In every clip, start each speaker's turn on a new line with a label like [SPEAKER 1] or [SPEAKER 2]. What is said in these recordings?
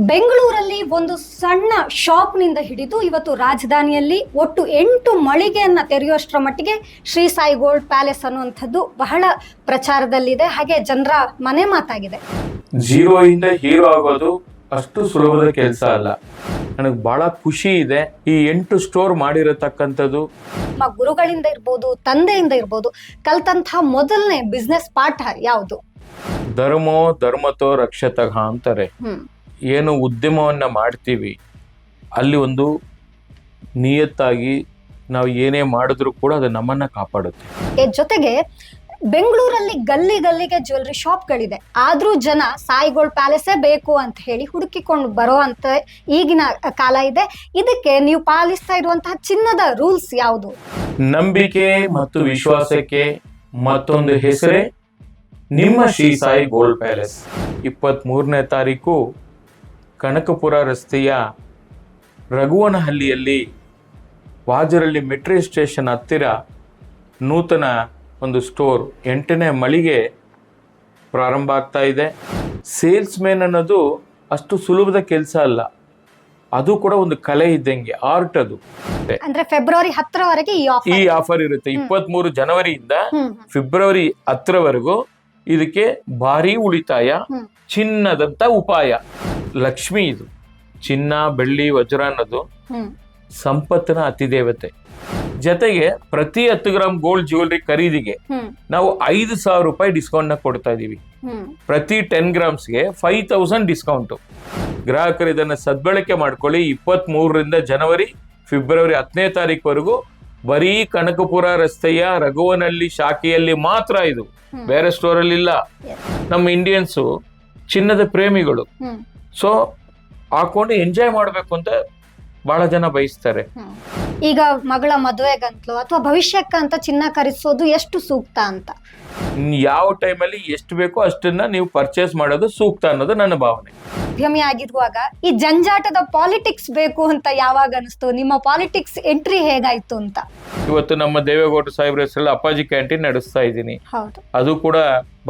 [SPEAKER 1] ಬೆಂಗಳೂರಲ್ಲಿ ಒಂದು ಸಣ್ಣ ಶಾಪ್ನಿಂದ ಹಿಡಿದು ಇವತ್ತು ರಾಜಧಾನಿಯಲ್ಲಿ ಒಟ್ಟು 8 ಮಳಿಗೆಯನ್ನ ತೆರೆಯುವಷ್ಟರ ಮಟ್ಟಿಗೆ ಶ್ರೀ ಸಾಯಿ ಗೋಲ್ಡ್ ಪ್ಯಾಲೇಸ್ ಅನ್ನುವಂಥದ್ದು ಬಹಳ ಪ್ರಚಾರದಲ್ಲಿದೆ. ಹಾಗೆ ಜನರ ಮನೆ ಮಾತಾಗಿದೆ.
[SPEAKER 2] ಜೀರೋ ಇಂದ ಹೀರೋ ಆಗೋದು ಅಷ್ಟು ಸುಲಭದ ಕೆಲಸ ಅಲ್ಲ. ನನಗೆ ಬಹಳ ಖುಷಿ ಇದೆ ಈ 8 ಸ್ಟೋರ್ ಮಾಡಿರತಕ್ಕಂಥದ್ದು.
[SPEAKER 1] ನಮ್ಮ ಗುರುಗಳಿಂದ ಇರ್ಬೋದು, ತಂದೆಯಿಂದ ಇರ್ಬೋದು, ಕಲ್ತಂತಹ ಮೊದಲನೇ ಬಿಸ್ನೆಸ್ ಪಾಠ ಯಾವುದು?
[SPEAKER 2] ಧರ್ಮೋ ಧರ್ಮತೋ ರಕ್ಷತಃ ಅಂತಾರೆ. ಏನು ಉದ್ಯಮವನ್ನ ಮಾಡ್ತೀವಿ ಅಲ್ಲಿ ಒಂದು ನಿಯತ್ತಾಗಿ ನಾವು ಏನೇ ಮಾಡಿದ್ರು ಕೂಡ ಅದು ನಮ್ಮನ್ನ ಕಾಪಾಡುತ್ತೆ.
[SPEAKER 1] ಜೊತೆಗೆ ಬೆಂಗಳೂರಲ್ಲಿ ಗಲ್ಲಿಗೆ ಜ್ಯುವೆಲ್ರಿ ಶಾಪ್ಗಳಿದೆ, ಆದ್ರೂ ಜನ ಸಾಯಿ ಗೋಲ್ಡ್ ಪ್ಯಾಲೇಸೇ ಬೇಕು ಅಂತ ಹೇಳಿ ಹುಡುಕಿಕೊಂಡು ಬರೋ ಅಂತ ಈಗಿನ ಕಾಲ ಇದೆ. ಇದಕ್ಕೆ ನೀವು ಪಾಲಿಸ್ತಾ ಇರುವಂತಹ ಚಿನ್ನದ ರೂಲ್ಸ್ ಯಾವುದು?
[SPEAKER 2] ನಂಬಿಕೆ ಮತ್ತು ವಿಶ್ವಾಸಕ್ಕೆ ಮತ್ತೊಂದು ಹೆಸರೇ ನಿಮ್ಮ ಶ್ರೀ ಸಾಯಿ ಗೋಲ್ಡ್ ಪ್ಯಾಲೇಸ್. 23ನೇ ತಾರೀಕು ಕನಕಪುರ ರಸ್ತೆಯ ರಘುವನಹಳ್ಳಿಯಲ್ಲಿ ವಾಜರಳ್ಳಿ ಮೆಟ್ರೋ ಸ್ಟೇಷನ್ ಹತ್ತಿರ ನೂತನ ಒಂದು ಸ್ಟೋರ್ 8ನೇ ಮಳಿಗೆ ಪ್ರಾರಂಭ ಆಗ್ತಾ ಇದೆ. ಸೇಲ್ಸ್ ಮ್ಯಾನ್ ಅನ್ನೋದು ಅಷ್ಟು ಸುಲಭದ ಕೆಲಸ ಅಲ್ಲ, ಅದು ಕೂಡ ಒಂದು ಕಲೆ ಇದ್ದಂಗೆ, ಆರ್ಟ್. ಅದು
[SPEAKER 1] ಅಂದ್ರೆ ಫೆಬ್ರವರಿ 10ರವರೆಗೆ
[SPEAKER 2] ಈ ಆಫರ್ ಇರುತ್ತೆ. 23 ಜನವರಿಯಿಂದ ಫೆಬ್ರವರಿ 10ರವರೆಗೂ ಇದಕ್ಕೆ ಭಾರಿ ಉಳಿತಾಯ, ಚಿನ್ನದಂತ ಉಪಾಯ. ಲಕ್ಷ್ಮಿ ಇದು ಚಿನ್ನ ಬೆಳ್ಳಿ ವಜ್ರ ಅನ್ನೋದು ಸಂಪತ್ತಿನ ಅತಿದೇವತೆ. ಜೊತೆಗೆ ಪ್ರತಿ 10 ಗ್ರಾಮ್ ಗೋಲ್ಡ್ ಜ್ಯುವೆಲ್ರಿ ಖರೀದಿಗೆ ನಾವು 5,000 ರೂಪಾಯಿ ಡಿಸ್ಕೌಂಟ್ ನ ಕೊಡ್ತಾ ಇದೀವಿ. ಪ್ರತಿ 10 ಗ್ರಾಮ್ಸ್ಗೆ 5,000 ಡಿಸ್ಕೌಂಟ್. ಗ್ರಾಹಕರು ಇದನ್ನ ಸದ್ಬಳಕೆ ಮಾಡ್ಕೊಳ್ಳಿ. 23ರಿಂದ ಜನವರಿ ಫೆಬ್ರವರಿ 10ನೇ ತಾರೀಕುವರೆಗೂ ಬರೀ ಕನಕಪುರ ರಸ್ತೆಯ ರಘುವನಹಳ್ಳಿ ಶಾಖೆಯಲ್ಲಿ ಮಾತ್ರ ಇದು, ಬೇರೆ ಸ್ಟೋರ್ ಅಲ್ಲಿ ಇಲ್ಲ. ನಮ್ಮ ಇಂಡಿಯನ್ಸು ಚಿನ್ನದ ಪ್ರೇಮಿಗಳು, ಸೊ ಹಾಕೊಂಡು ಎಂಜಾಯ್ ಮಾಡ್ಬೇಕು ಅಂತ ಬಹಳ ಜನ ಬಯಸ್ತಾರೆ.
[SPEAKER 1] ಈಗ ಮಗಳ ಮದುವೆಗಂತಲೋ ಅಥವಾ ಭವಿಷ್ಯಕ್ಕಂತ ಚಿನ್ನ ಖರೀದಿಸೋದು ಎಷ್ಟು ಸೂಕ್ತ ಅಂತ?
[SPEAKER 2] ಯಾವ ಟೈಮಲ್ಲಿ ಎಷ್ಟು ಬೇಕೋ ಅಷ್ಟನ್ನ ನೀವು ಪರ್ಚೇಸ್ ಮಾಡೋದು ಸೂಕ್ತ ಅನ್ನೋದು ನನ್ನ ಭಾವನೆ.
[SPEAKER 1] ಉದ್ಯಮಿ ಆಗಿರುವಾಗ ಈ ಜಂಜಾಟದ ಪಾಲಿಟಿಕ್ಸ್ ಬೇಕು ಅಂತ ಯಾವಾಗ ಅನಿಸ್ತು? ನಿಮ್ಮ ಪಾಲಿಟಿಕ್ಸ್ ಎಂಟ್ರಿ ಹೇಗಾಯ್ತು ಅಂತ?
[SPEAKER 2] ಇವತ್ತು ನಮ್ಮ ದೇವೇಗೌಡ ಸಾಹೇಬ್ರ ಹೆಸರಲ್ಲಿ ಅಪ್ಪಾಜಿ ಕ್ಯಾಂಟೀನ್ ನಡೆಸ್ತಾ ಇದ್ದೀನಿ. ಅದು ಕೂಡ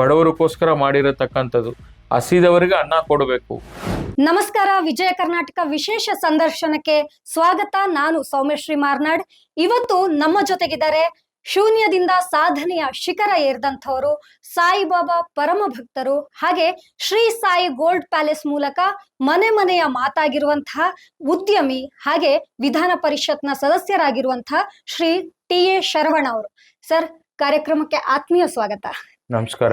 [SPEAKER 2] ಬಡವರಿಗೋಸ್ಕರ ಮಾಡಿರತಕ್ಕಂಥದ್ದು. ಹಸಿದವರಿಗೆ ಅನ್ನ ಕೊಡಬೇಕು.
[SPEAKER 1] ನಮಸ್ಕಾರ, ವಿಜಯ ಕರ್ನಾಟಕ ವಿಶೇಷ ಸಂದರ್ಶನಕ್ಕೆ ಸ್ವಾಗತ. ನಾನು ಸೌಮ್ಯಶ್ರೀ ಮಾರ್ನಾಡ್. ಇವತ್ತು ನಮ್ಮ ಜೊತೆಗಿದ್ದಾರೆ ಶೂನ್ಯದಿಂದ ಸಾಧನೆಯ ಶಿಖರ ಏರಿದಂಥವರು, ಸಾಯಿಬಾಬಾ ಪರಮ ಭಕ್ತರು, ಹಾಗೆ ಶ್ರೀ ಸಾಯಿ ಗೋಲ್ಡ್ ಪ್ಯಾಲೇಸ್ ಮೂಲಕ ಮನೆ ಮನೆಯ ಮಾತಾಗಿರುವಂತಹ ಉದ್ಯಮಿ, ಹಾಗೆ ವಿಧಾನ ಪರಿಷತ್ನ ಸದಸ್ಯರಾಗಿರುವಂತಹ ಶ್ರೀ ಟಿ.ಎ. ಶರವಣ ಅವರು. ಸರ್, ಕಾರ್ಯಕ್ರಮಕ್ಕೆ ಆತ್ಮೀಯ ಸ್ವಾಗತ.
[SPEAKER 2] ನಮಸ್ಕಾರ.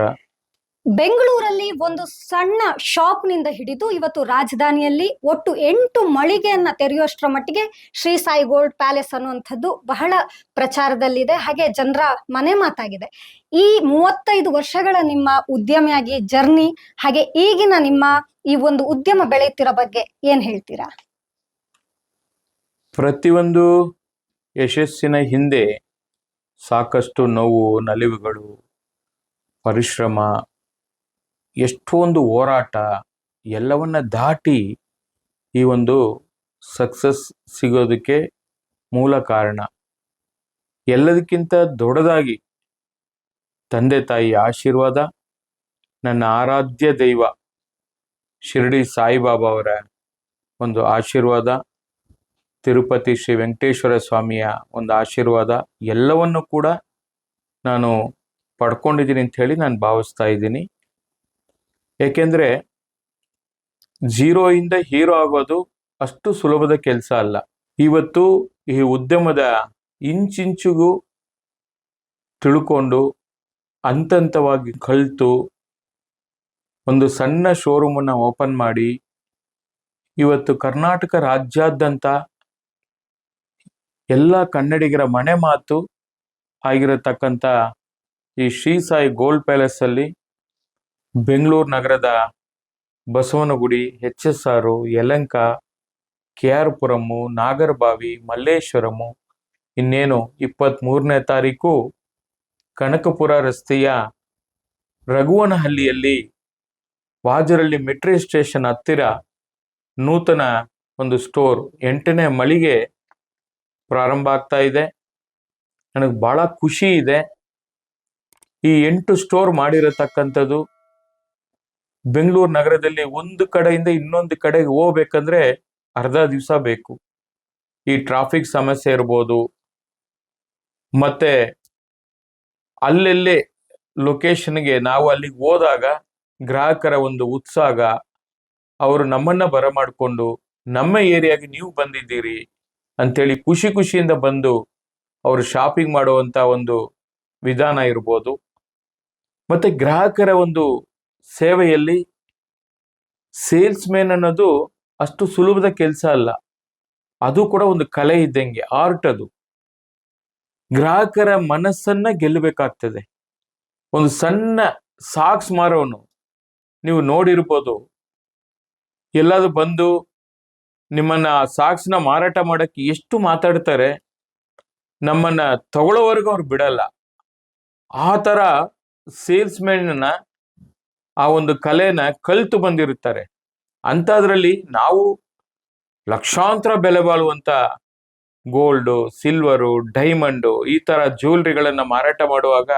[SPEAKER 1] ಬೆಂಗಳೂರಲ್ಲಿ ಒಂದು ಸಣ್ಣ ಶಾಪ್ನಿಂದ ಹಿಡಿದು ಇವತ್ತು ರಾಜಧಾನಿಯಲ್ಲಿ ಒಟ್ಟು 8 ಮಳಿಗೆಯನ್ನ ತೆರೆಯುವಷ್ಟರ ಮಟ್ಟಿಗೆ ಶ್ರೀ ಸಾಯಿ ಗೋಲ್ಡ್ ಪ್ಯಾಲೇಸ್ ಅನ್ನುವಂಥದ್ದು ಬಹಳ ಪ್ರಚಾರದಲ್ಲಿದೆ. ಹಾಗೆ ಜನರ ಮನೆ ಮಾತಾಗಿದೆ. ಈ 35 ವರ್ಷಗಳ ನಿಮ್ಮ ಉದ್ಯಮಿಯಾಗಿ ಜರ್ನಿ, ಹಾಗೆ ಈಗಿನ ನಿಮ್ಮ ಈ ಒಂದು ಉದ್ಯಮ ಬೆಳೆಯುತ್ತಿರೋ ಬಗ್ಗೆ ಏನ್ ಹೇಳ್ತೀರಾ?
[SPEAKER 2] ಪ್ರತಿಯೊಂದು ಯಶಸ್ಸಿನ ಹಿಂದೆ ಸಾಕಷ್ಟು ನೋವು, ನಲಿವುಗಳು, ಪರಿಶ್ರಮ, ಎಷ್ಟೊಂದು ಹೋರಾಟ ಎಲ್ಲವನ್ನ ದಾಟಿ ಈ ಒಂದು ಸಕ್ಸಸ್ ಸಿಗೋದಕ್ಕೆ ಮೂಲ ಕಾರಣ. ಎಲ್ಲದಕ್ಕಿಂತ ದೊಡ್ಡದಾಗಿ ತಂದೆ ತಾಯಿ ಆಶೀರ್ವಾದ, ನನ್ನ ಆರಾಧ್ಯ ದೈವ ಶಿರಡಿ ಸಾಯಿಬಾಬಾ ಅವರ ಒಂದು ಆಶೀರ್ವಾದ, ತಿರುಪತಿ ಶ್ರೀ ವೆಂಕಟೇಶ್ವರ ಸ್ವಾಮಿಯ ಒಂದು ಆಶೀರ್ವಾದ, ಎಲ್ಲವನ್ನು ಕೂಡ ನಾನು ಪಡ್ಕೊಂಡಿದ್ದೀನಿ ಅಂತ ಹೇಳಿ ನಾನು ಭಾವಿಸ್ತಾ ಇದ್ದೀನಿ. ಏಕೆಂದ್ರೆ ಜೀರೋ ಇಂದ ಹೀರೋ ಆಗೋದು ಅಷ್ಟು ಸುಲಭದ ಕೆಲಸ ಅಲ್ಲ. ಇವತ್ತು ಈ ಉದ್ಯಮದ ಇಂಚಿಂಚಿಗೂ ತಿಳ್ಕೊಂಡು ಹಂತವಾಗಿ ಕಲಿತು ಒಂದು ಸಣ್ಣ ಶೋರೂಮನ್ನು ಓಪನ್ ಮಾಡಿ ಇವತ್ತು ಕರ್ನಾಟಕ ರಾಜ್ಯಾದ್ಯಂತ ಎಲ್ಲ ಕನ್ನಡಿಗರ ಮನೆ ಮಾತು ಆಗಿರತಕ್ಕಂಥ ಈ ಶ್ರೀ ಸಾಯಿ ಗೋಲ್ಡ್ ಪ್ಯಾಲೇಸ್ ಅಲ್ಲಿ ಬೆಂಗಳೂರು ನಗರದ ಬಸವನಗುಡಿ, HSR, ಯಲಹಂಕ, KR ಪುರಮ್ಮು, ನಾಗರಬಾವಿ, ಮಲ್ಲೇಶ್ವರಮು, ಇನ್ನೇನು 23ನೇ ತಾರೀಕು ಕನಕಪುರ ರಸ್ತೆಯ ರಘುವನಹಳ್ಳಿಯಲ್ಲಿ ವಾಜರಳ್ಳಿ ಮೆಟ್ರೋ ಸ್ಟೇಷನ್ ಹತ್ತಿರ ನೂತನ ಒಂದು ಸ್ಟೋರ್ 8ನೇ ಮಳಿಗೆ ಪ್ರಾರಂಭ ಆಗ್ತಾ ಇದೆ. ನನಗೆ ಬಹಳ ಖುಷಿ ಇದೆ ಈ 8 ಸ್ಟೋರ್ ಮಾಡಿರತಕ್ಕಂಥದ್ದು. ಬೆಂಗಳೂರು ನಗರದಲ್ಲಿ ಒಂದು ಕಡೆಯಿಂದ ಇನ್ನೊಂದು ಕಡೆಗೆ ಹೋಗ್ಬೇಕಂದ್ರೆ ಅರ್ಧ ದಿವಸ ಬೇಕು. ಈ ಟ್ರಾಫಿಕ್ ಸಮಸ್ಯೆ ಇರ್ಬೋದು, ಮತ್ತೆ ಅಲ್ಲೆಲ್ಲೇ ಲೊಕೇಶನ್ಗೆ ನಾವು ಅಲ್ಲಿಗೆ ಹೋದಾಗ ಗ್ರಾಹಕರ ಒಂದು ಉತ್ಸಾಹ, ಅವರು ನಮ್ಮನ್ನ ಬರಮಾಡ್ಕೊಂಡು ನಮ್ಮ ಏರಿಯಾಗೆ ನೀವು ಬಂದಿದ್ದೀರಿ ಅಂತೇಳಿ ಖುಷಿ ಖುಷಿಯಿಂದ ಬಂದು ಅವರು ಶಾಪಿಂಗ್ ಮಾಡುವಂತ ಒಂದು ವಿಧಾನ ಇರ್ಬೋದು. ಮತ್ತೆ ಗ್ರಾಹಕರ ಒಂದು ಸೇವೆಯಲ್ಲಿ ಸೇಲ್ಸ್ ಮ್ಯಾನ್ ಅನ್ನೋದು ಅಷ್ಟು ಸುಲಭದ ಕೆಲಸ ಅಲ್ಲ. ಅದು ಕೂಡ ಒಂದು ಕಲೆ ಇದ್ದಂಗೆ, ಆರ್ಟ್ ಅದು. ಗ್ರಾಹಕರ ಮನಸ್ಸನ್ನ ಗೆಲ್ಲಬೇಕಾಗ್ತದೆ. ಒಂದು ಸಣ್ಣ ಸಾಕ್ಸ್ ಮಾರೋನು ನೀವು ನೋಡಿರ್ಬೋದು, ಎಲ್ಲಾದ್ರೂ ಬಂದು ನಿಮ್ಮನ್ನ ಸಾಕ್ಸ್ನ ಮಾರಾಟ ಮಾಡಕ್ಕೆ ಎಷ್ಟು ಮಾತಾಡ್ತಾರೆ, ನಮ್ಮನ್ನ ತಗೊಳ್ಳೋವರೆಗೂ ಅವ್ರು ಬಿಡಲ್ಲ. ಆ ತರ ಸೇಲ್ಸ್ ಮ್ಯಾನ್ನ ಆ ಒಂದು ಕಲೆನ ಕಲ್ತು ಬಂದಿರುತ್ತಾರೆ. ಅಂಥದ್ರಲ್ಲಿ ನಾವು ಲಕ್ಷಾಂತರ ಬೆಲೆ ಬಾಳುವಂತ ಗೋಲ್ಡು, ಸಿಲ್ವರು, ಡೈಮಂಡು ಈ ತರ ಜ್ಯುವೆಲ್ರಿಗಳನ್ನ ಮಾರಾಟ ಮಾಡುವಾಗ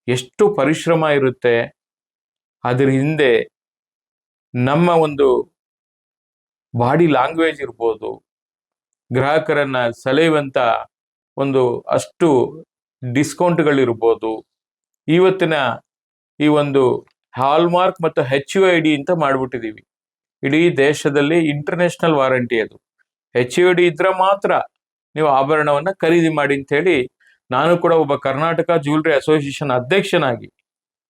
[SPEAKER 2] ಎಷ್ಟು ಪರಿಶ್ರಮ ಇರುತ್ತೆ. ಅದ್ರ ಹಿಂದೆ ನಮ್ಮ ಒಂದು ಬಾಡಿ ಲ್ಯಾಂಗ್ವೇಜ್ ಇರ್ಬೋದು, ಗ್ರಾಹಕರನ್ನ ಸೆಳೆಯುವಂತ ಒಂದು ಅಷ್ಟು ಡಿಸ್ಕೌಂಟ್ಗಳಿರ್ಬೋದು. ಇವತ್ತಿನ ಈ ಒಂದು ಹಾಲ್ಮಾರ್ಕ್ ಮತ್ತು HUID ಅಂತ ಮಾಡ್ಬಿಟ್ಟಿದೀವಿ. ಇಡೀ ದೇಶದಲ್ಲಿ ಇಂಟರ್ನ್ಯಾಷನಲ್ ವಾರಂಟಿ ಅದು. HUID ಇದ್ರೆ ಮಾತ್ರ ನೀವು ಆಭರಣವನ್ನ ಖರೀದಿ ಮಾಡಿ ಅಂತ ಹೇಳಿ ನಾನು ಕೂಡ ಒಬ್ಬ ಕರ್ನಾಟಕ ಜ್ಯುವೆಲ್ರಿ ಅಸೋಸಿಯೇಷನ್ ಅಧ್ಯಕ್ಷನಾಗಿ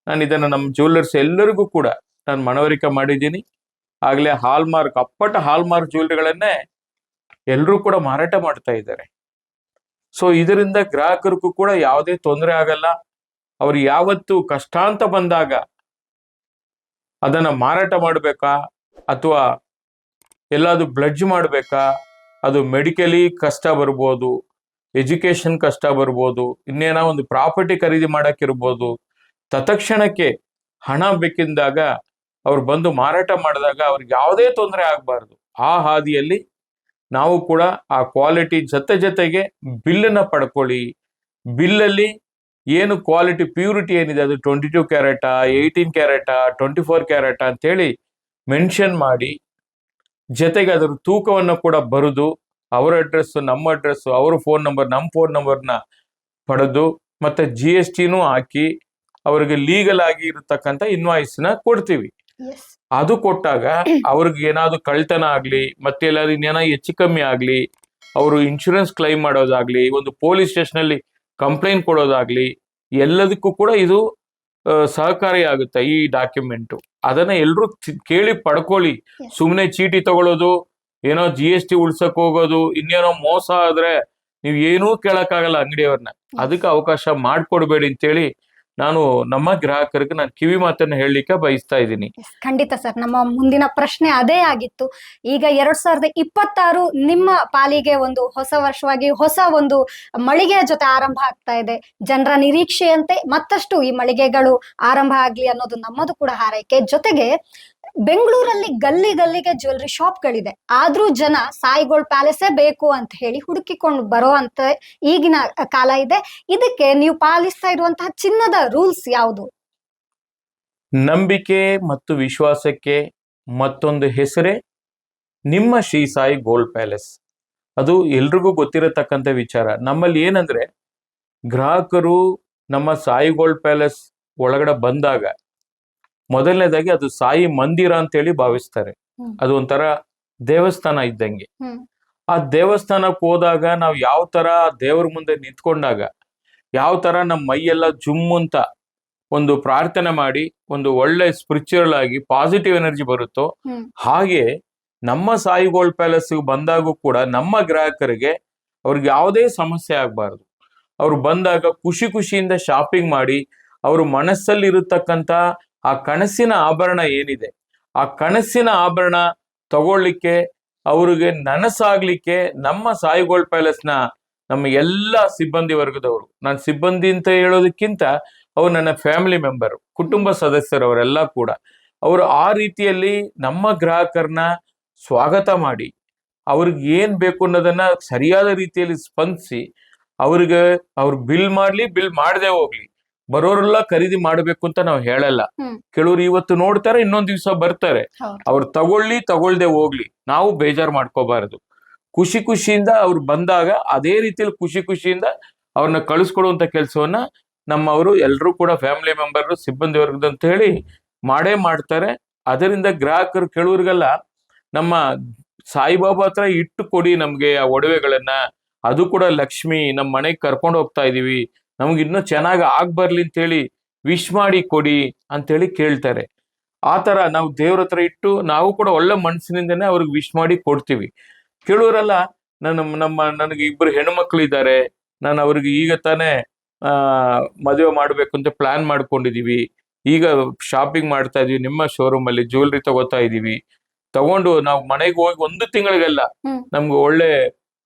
[SPEAKER 2] ನಾನು ಇದನ್ನ ನಮ್ಮ ಜ್ಯುವೆಲ್ಲರ್ಸ್ ಎಲ್ಲರಿಗೂ ಕೂಡ ನಾನು ಮನವರಿಕೆ ಮಾಡಿದ್ದೀನಿ. ಆಗ್ಲೇ ಹಾಲ್ಮಾರ್ಕ್, ಅಪ್ಪಟ ಹಾಲ್ಮಾರ್ಕ್ ಜ್ಯುವೆಲ್ರಿಗಳನ್ನೇ ಎಲ್ಲರೂ ಕೂಡ ಮಾರಾಟ ಮಾಡ್ತಾ ಇದ್ದಾರೆ. ಸೊ ಇದರಿಂದ ಗ್ರಾಹಕರಿಗೂ ಕೂಡ ಯಾವುದೇ ತೊಂದರೆ ಆಗಲ್ಲ. ಅವ್ರು ಯಾವತ್ತು ಕಷ್ಟ ಅಂತ ಬಂದಾಗ ಅದನ್ನ ಮಾರಾಟ ಮಾಡ್ಬೇಕಾ ಅಥವಾ ಎಲ್ಲಾದ್ರೂ ಬ್ಲಡ್ಜ್ ಮಾಡ್ಬೇಕಾ, ಅದು ಮೆಡಿಕಲಿ ಕಷ್ಟ ಬರ್ಬೋದು, ಎಜುಕೇಶನ್ ಕಷ್ಟ ಬರ್ಬೋದು, ಇನ್ನೇನೋ ಒಂದು ಪ್ರಾಪರ್ಟಿ ಖರೀದಿ ಮಾಡಕ್ಕಿರ್ಬೋದು, ತತ್ಕ್ಷಣಕ್ಕೆ ಹಣ ಬೇಕಿದ್ದಾಗ ಅವ್ರು ಬಂದು ಮಾರಾಟ ಮಾಡಿದಾಗ ಅವ್ರಿಗೆ ಯಾವುದೇ ತೊಂದರೆ ಆಗಬಾರ್ದು. ಆ ಹಾದಿಯಲ್ಲಿ ನಾವು ಕೂಡ ಆ ಕ್ವಾಲಿಟಿ ಜೊತೆಗೆ ಬಿಲ್ಲನ್ನ ಪಡ್ಕೊಳ್ಳಿ. ಬಿಲ್ಲಲ್ಲಿ ಏನು ಕ್ವಾಲಿಟಿ ಪ್ಯೂರಿಟಿ ಏನಿದೆ ಅದು 22 ಕ್ಯಾರೆಟಾ, 18 ಕ್ಯಾರೆಟಾ, 24 ಕ್ಯಾರೆಟಾ ಅಂತೇಳಿ ಮೆನ್ಷನ್ ಮಾಡಿ, ಜೊತೆಗೆ ಅದರ ತೂಕವನ್ನು ಕೂಡ ಬರೆದು ಅವರ ಅಡ್ರೆಸ್, ನಮ್ಮ ಅಡ್ರೆಸ್, ಅವ್ರ ಫೋನ್ ನಂಬರ್, ನಮ್ಮ ಫೋನ್ ನಂಬರ್ನ ಪಡೆದು ಮತ್ತೆ GSTನೂ ಹಾಕಿ ಅವ್ರಿಗೆ ಲೀಗಲ್ ಆಗಿ ಇರತಕ್ಕಂಥ ಇನ್ವಾಯ್ಸ್ನ ಕೊಡ್ತೀವಿ. ಅದು ಕೊಟ್ಟಾಗ ಅವ್ರಿಗೆ ಏನಾದ್ರು ಕಳ್ತನ ಆಗ್ಲಿ, ಮತ್ತೆ ಎಲ್ಲಾದ್ರೂ ಇನ್ನೇನೋ ಹೆಚ್ಚು ಕಮ್ಮಿ ಆಗ್ಲಿ, ಅವರು ಇನ್ಶೂರೆನ್ಸ್ ಕ್ಲೈಮ್ ಮಾಡೋದಾಗ್ಲಿ, ಒಂದು ಪೊಲೀಸ್ ಸ್ಟೇಷನ್ ಅಲ್ಲಿ ಕಂಪ್ಲೇಂಟ್ ಕೊಡೋದಾಗ್ಲಿ, ಎಲ್ಲದಕ್ಕೂ ಕೂಡ ಇದು ಸಹಕಾರಿಯಾಗುತ್ತೆ ಈ ಡಾಕ್ಯುಮೆಂಟು. ಅದನ್ನ ಎಲ್ರು ಕೇಳಿ ಪಡ್ಕೊಳ್ಳಿ. ಸುಮ್ಮನೆ ಚೀಟಿ ತಗೊಳ್ಳೋದು, ಏನೋ GST ಉಳ್ಸಕ್ ಹೋಗೋದು, ಇನ್ನೇನೋ ಮೋಸ ಆದ್ರೆ ನೀವು ಏನೂ ಕೇಳಕ್ಕಾಗಲ್ಲ ಅಂಗಡಿಯವ್ರನ್ನ. ಅದಕ್ಕೆ ಅವಕಾಶ ಮಾಡ್ಕೊಡ್ಬೇಡಿ ಅಂತೇಳಿ ನಾನು ನಮ್ಮ ಗ್ರಾಹಕರಿಗೆ ನಾನು ಕಿವಿ ಮಾತನ್ನ ಹೇಳಲಿಕ್ಕೆ ಬಯಸ್ತಾ ಇದ್ದೀನಿ.
[SPEAKER 1] ಖಂಡಿತ ಸರ್, ನಮ್ಮ ಮುಂದಿನ ಪ್ರಶ್ನೆ ಅದೇ ಆಗಿತ್ತು. ಈಗ 2026 ನಿಮ್ಮ ಪಾಲಿಗೆ ಒಂದು ಹೊಸ ವರ್ಷವಾಗಿ ಹೊಸ ಒಂದು ಮಳಿಗೆಯ ಜೊತೆ ಆರಂಭ ಆಗ್ತಾ ಇದೆ. ಜನರ ನಿರೀಕ್ಷೆಯಂತೆ ಮತ್ತಷ್ಟು ಈ ಮಳಿಗೆಗಳು ಆರಂಭ ಆಗ್ಲಿ ಅನ್ನೋದು ನಮ್ಮದು ಕೂಡ ಹಾರೈಕೆ. ಜೊತೆಗೆ ಬೆಂಗಳೂರಲ್ಲಿ ಗಲ್ಲಿ ಗಲ್ಲಿಗೆ ಜ್ಯುವೆಲ್ರಿ ಶಾಪ್ಗಳಿದೆ, ಆದ್ರೂ ಜನ ಸಾಯಿ ಗೋಲ್ಡ್ ಪ್ಯಾಲೇಸೇ ಬೇಕು ಅಂತ ಹೇಳಿ ಹುಡುಕಿಕೊಂಡು ಬರೋ ಅಂತ ಈಗಿನ ಕಾಲ ಇದೆ. ಇದಕ್ಕೆ ನೀವು ಪಾಲಿಸ್ತಾ ಇರುವಂತಹ ಚಿನ್ನದ ರೂಲ್ಸ್ ಯಾವುದು?
[SPEAKER 2] ನಂಬಿಕೆ ಮತ್ತು ವಿಶ್ವಾಸಕ್ಕೆ ಮತ್ತೊಂದು ಹೆಸರೇ ನಿಮ್ಮ ಶ್ರೀ ಸಾಯಿ ಗೋಲ್ಡ್ ಪ್ಯಾಲೇಸ್. ಅದು ಎಲ್ರಿಗೂ ಗೊತ್ತಿರತಕ್ಕಂಥ ವಿಚಾರ. ನಮ್ಮಲ್ಲಿ ಏನಂದ್ರೆ, ಗ್ರಾಹಕರು ನಮ್ಮ ಸಾಯಿ ಗೋಲ್ಡ್ ಪ್ಯಾಲೇಸ್ ಒಳಗಡೆ ಬಂದಾಗ ಮೊದಲನೇದಾಗಿ ಅದು ಸಾಯಿ ಮಂದಿರ ಅಂತೇಳಿ ಭಾವಿಸ್ತಾರೆ. ಅದು ಒಂಥರ ದೇವಸ್ಥಾನ ಇದ್ದಂಗೆ. ಆ ದೇವಸ್ಥಾನಕ್ಕೆ ಹೋದಾಗ ನಾವು ಯಾವ ತರ ದೇವ್ರ ಮುಂದೆ ನಿಂತ್ಕೊಂಡಾಗ ಯಾವ ತರ ನಮ್ಮ ಮೈಯೆಲ್ಲ ಜುಮ್ಮುಂತ ಒಂದು ಪ್ರಾರ್ಥನೆ ಮಾಡಿ ಒಂದು ಒಳ್ಳೆ ಸ್ಪಿರಿಚುವಲ್ ಆಗಿ ಪಾಸಿಟಿವ್ ಎನರ್ಜಿ ಬರುತ್ತೋ, ಹಾಗೆ ನಮ್ಮ ಸಾಯಿ ಗೋಲ್ಡ್ ಪ್ಯಾಲೇಸ್ ಬಂದಾಗೂ ಕೂಡ ನಮ್ಮ ಗ್ರಾಹಕರಿಗೆ ಅವ್ರಿಗೆ ಯಾವುದೇ ಸಮಸ್ಯೆ ಆಗ್ಬಾರ್ದು. ಅವ್ರು ಬಂದಾಗ ಖುಷಿ ಖುಷಿಯಿಂದ ಶಾಪಿಂಗ್ ಮಾಡಿ ಅವ್ರ ಮನಸ್ಸಲ್ಲಿ ಇರತಕ್ಕಂತ ಆ ಕನಸಿನ ಆಭರಣ ಏನಿದೆ, ಆ ಕನಸಿನ ಆಭರಣ ತಗೊಳ್ಳಿಕ್ಕೆ, ಅವ್ರಿಗೆ ನನಸಾಗ್ಲಿಕ್ಕೆ ನಮ್ಮ ಸಾಯಿ ಗೋಲ್ಡ್ ಪ್ಯಾಲೇಸ್ನ ನಮ್ಮ ಎಲ್ಲ ಸಿಬ್ಬಂದಿ ವರ್ಗದವರು, ನಾನು ಸಿಬ್ಬಂದಿ ಅಂತ ಹೇಳೋದಕ್ಕಿಂತ ಅವ್ರು ನನ್ನ ಫ್ಯಾಮಿಲಿ ಮೆಂಬರ್, ಕುಟುಂಬ ಸದಸ್ಯರವರೆಲ್ಲ ಕೂಡ ಅವರು ಆ ರೀತಿಯಲ್ಲಿ ನಮ್ಮ ಗ್ರಾಹಕರನ್ನ ಸ್ವಾಗತ ಮಾಡಿ ಅವ್ರಿಗೆ ಏನ್ ಬೇಕು ಅನ್ನೋದನ್ನ ಸರಿಯಾದ ರೀತಿಯಲ್ಲಿ ಸ್ಪಂದಿಸಿ ಅವ್ರಿಗೆ ಅವ್ರು ಬಿಲ್ ಮಾಡ್ಲಿ, ಬಿಲ್ ಮಾಡದೆ ಹೋಗ್ಲಿ, ಬರೋರೆಲ್ಲ ಖರೀದಿ ಮಾಡಬೇಕು ಅಂತ ನಾವು ಹೇಳಲ್ಲ. ಕೆಲವರು ಇವತ್ತು ನೋಡ್ತಾರೆ, ಇನ್ನೊಂದ್ ದಿವ್ಸ ಬರ್ತಾರೆ. ಅವ್ರು ತಗೊಳ್ದೆ ಹೋಗ್ಲಿ, ನಾವು ಬೇಜಾರ್ ಮಾಡ್ಕೋಬಾರದು. ಖುಷಿ ಖುಷಿಯಿಂದ ಅವ್ರು ಬಂದಾಗ ಅದೇ ರೀತಿಯಲ್ಲಿ ಖುಷಿ ಖುಷಿಯಿಂದ ಅವ್ರನ್ನ ಕಳಿಸ್ಕೊಡುವಂತ ಕೆಲಸವನ್ನ ನಮ್ಮವರು ಎಲ್ಲರೂ ಕೂಡ ಫ್ಯಾಮಿಲಿ ಮೆಂಬರ್, ಸಿಬ್ಬಂದಿ ವರ್ಗದ ಅಂತ ಹೇಳಿ ಮಾಡೇ ಮಾಡ್ತಾರೆ. ಅದರಿಂದ ಗ್ರಾಹಕರು ಕೆಲವ್ರಿಗೆಲ್ಲ ನಮ್ಮ ಸಾಯಿಬಾಬಾ ಹತ್ರ ಇಟ್ಟು ಕೊಡಿ ನಮ್ಗೆ ಆ ಒಡವೆಗಳನ್ನ, ಅದು ಕೂಡ ಲಕ್ಷ್ಮಿ ನಮ್ಮ ಮನೆಗೆ ಕರ್ಕೊಂಡು ಹೋಗ್ತಾ ಇದೀವಿ, ನಮ್ಗೆ ಇನ್ನೂ ಚೆನ್ನಾಗಿ ಆಗ್ಬರ್ಲಿ ಅಂತೇಳಿ ವಿಶ್ ಮಾಡಿ ಕೊಡಿ ಅಂತೇಳಿ ಕೇಳ್ತಾರೆ. ಆ ತರ ನಾವು ದೇವ್ರ ಹತ್ರ ಇಟ್ಟು ನಾವು ಕೂಡ ಒಳ್ಳೆ ಮನಸ್ಸಿನಿಂದನೇ ಅವ್ರಿಗೆ ವಿಶ್ ಮಾಡಿ ಕೊಡ್ತೀವಿ. ಕೆಲವರೆಲ್ಲ ನನಗೆ 2 ಹೆಣ್ಮಕ್ಳು ಇದ್ದಾರೆ, ನಾನು ಅವ್ರಿಗೆ ಈಗ ತಾನೇ ಮದುವೆ ಮಾಡ್ಬೇಕು ಅಂತ ಪ್ಲಾನ್ ಮಾಡ್ಕೊಂಡಿದೀವಿ, ಈಗ ಶಾಪಿಂಗ್ ಮಾಡ್ತಾ ಇದೀವಿ, ನಿಮ್ಮ ಶೋರೂಮ್ ಅಲ್ಲಿ ಜ್ಯುವೆಲ್ರಿ ತಗೋತಾ ಇದೀವಿ, ತಗೊಂಡು ನಾವು ಮನೆಗೆ ಹೋಗಿ 1 ತಿಂಗಳಿಗೆಲ್ಲ ನಮ್ಗೆ ಒಳ್ಳೆ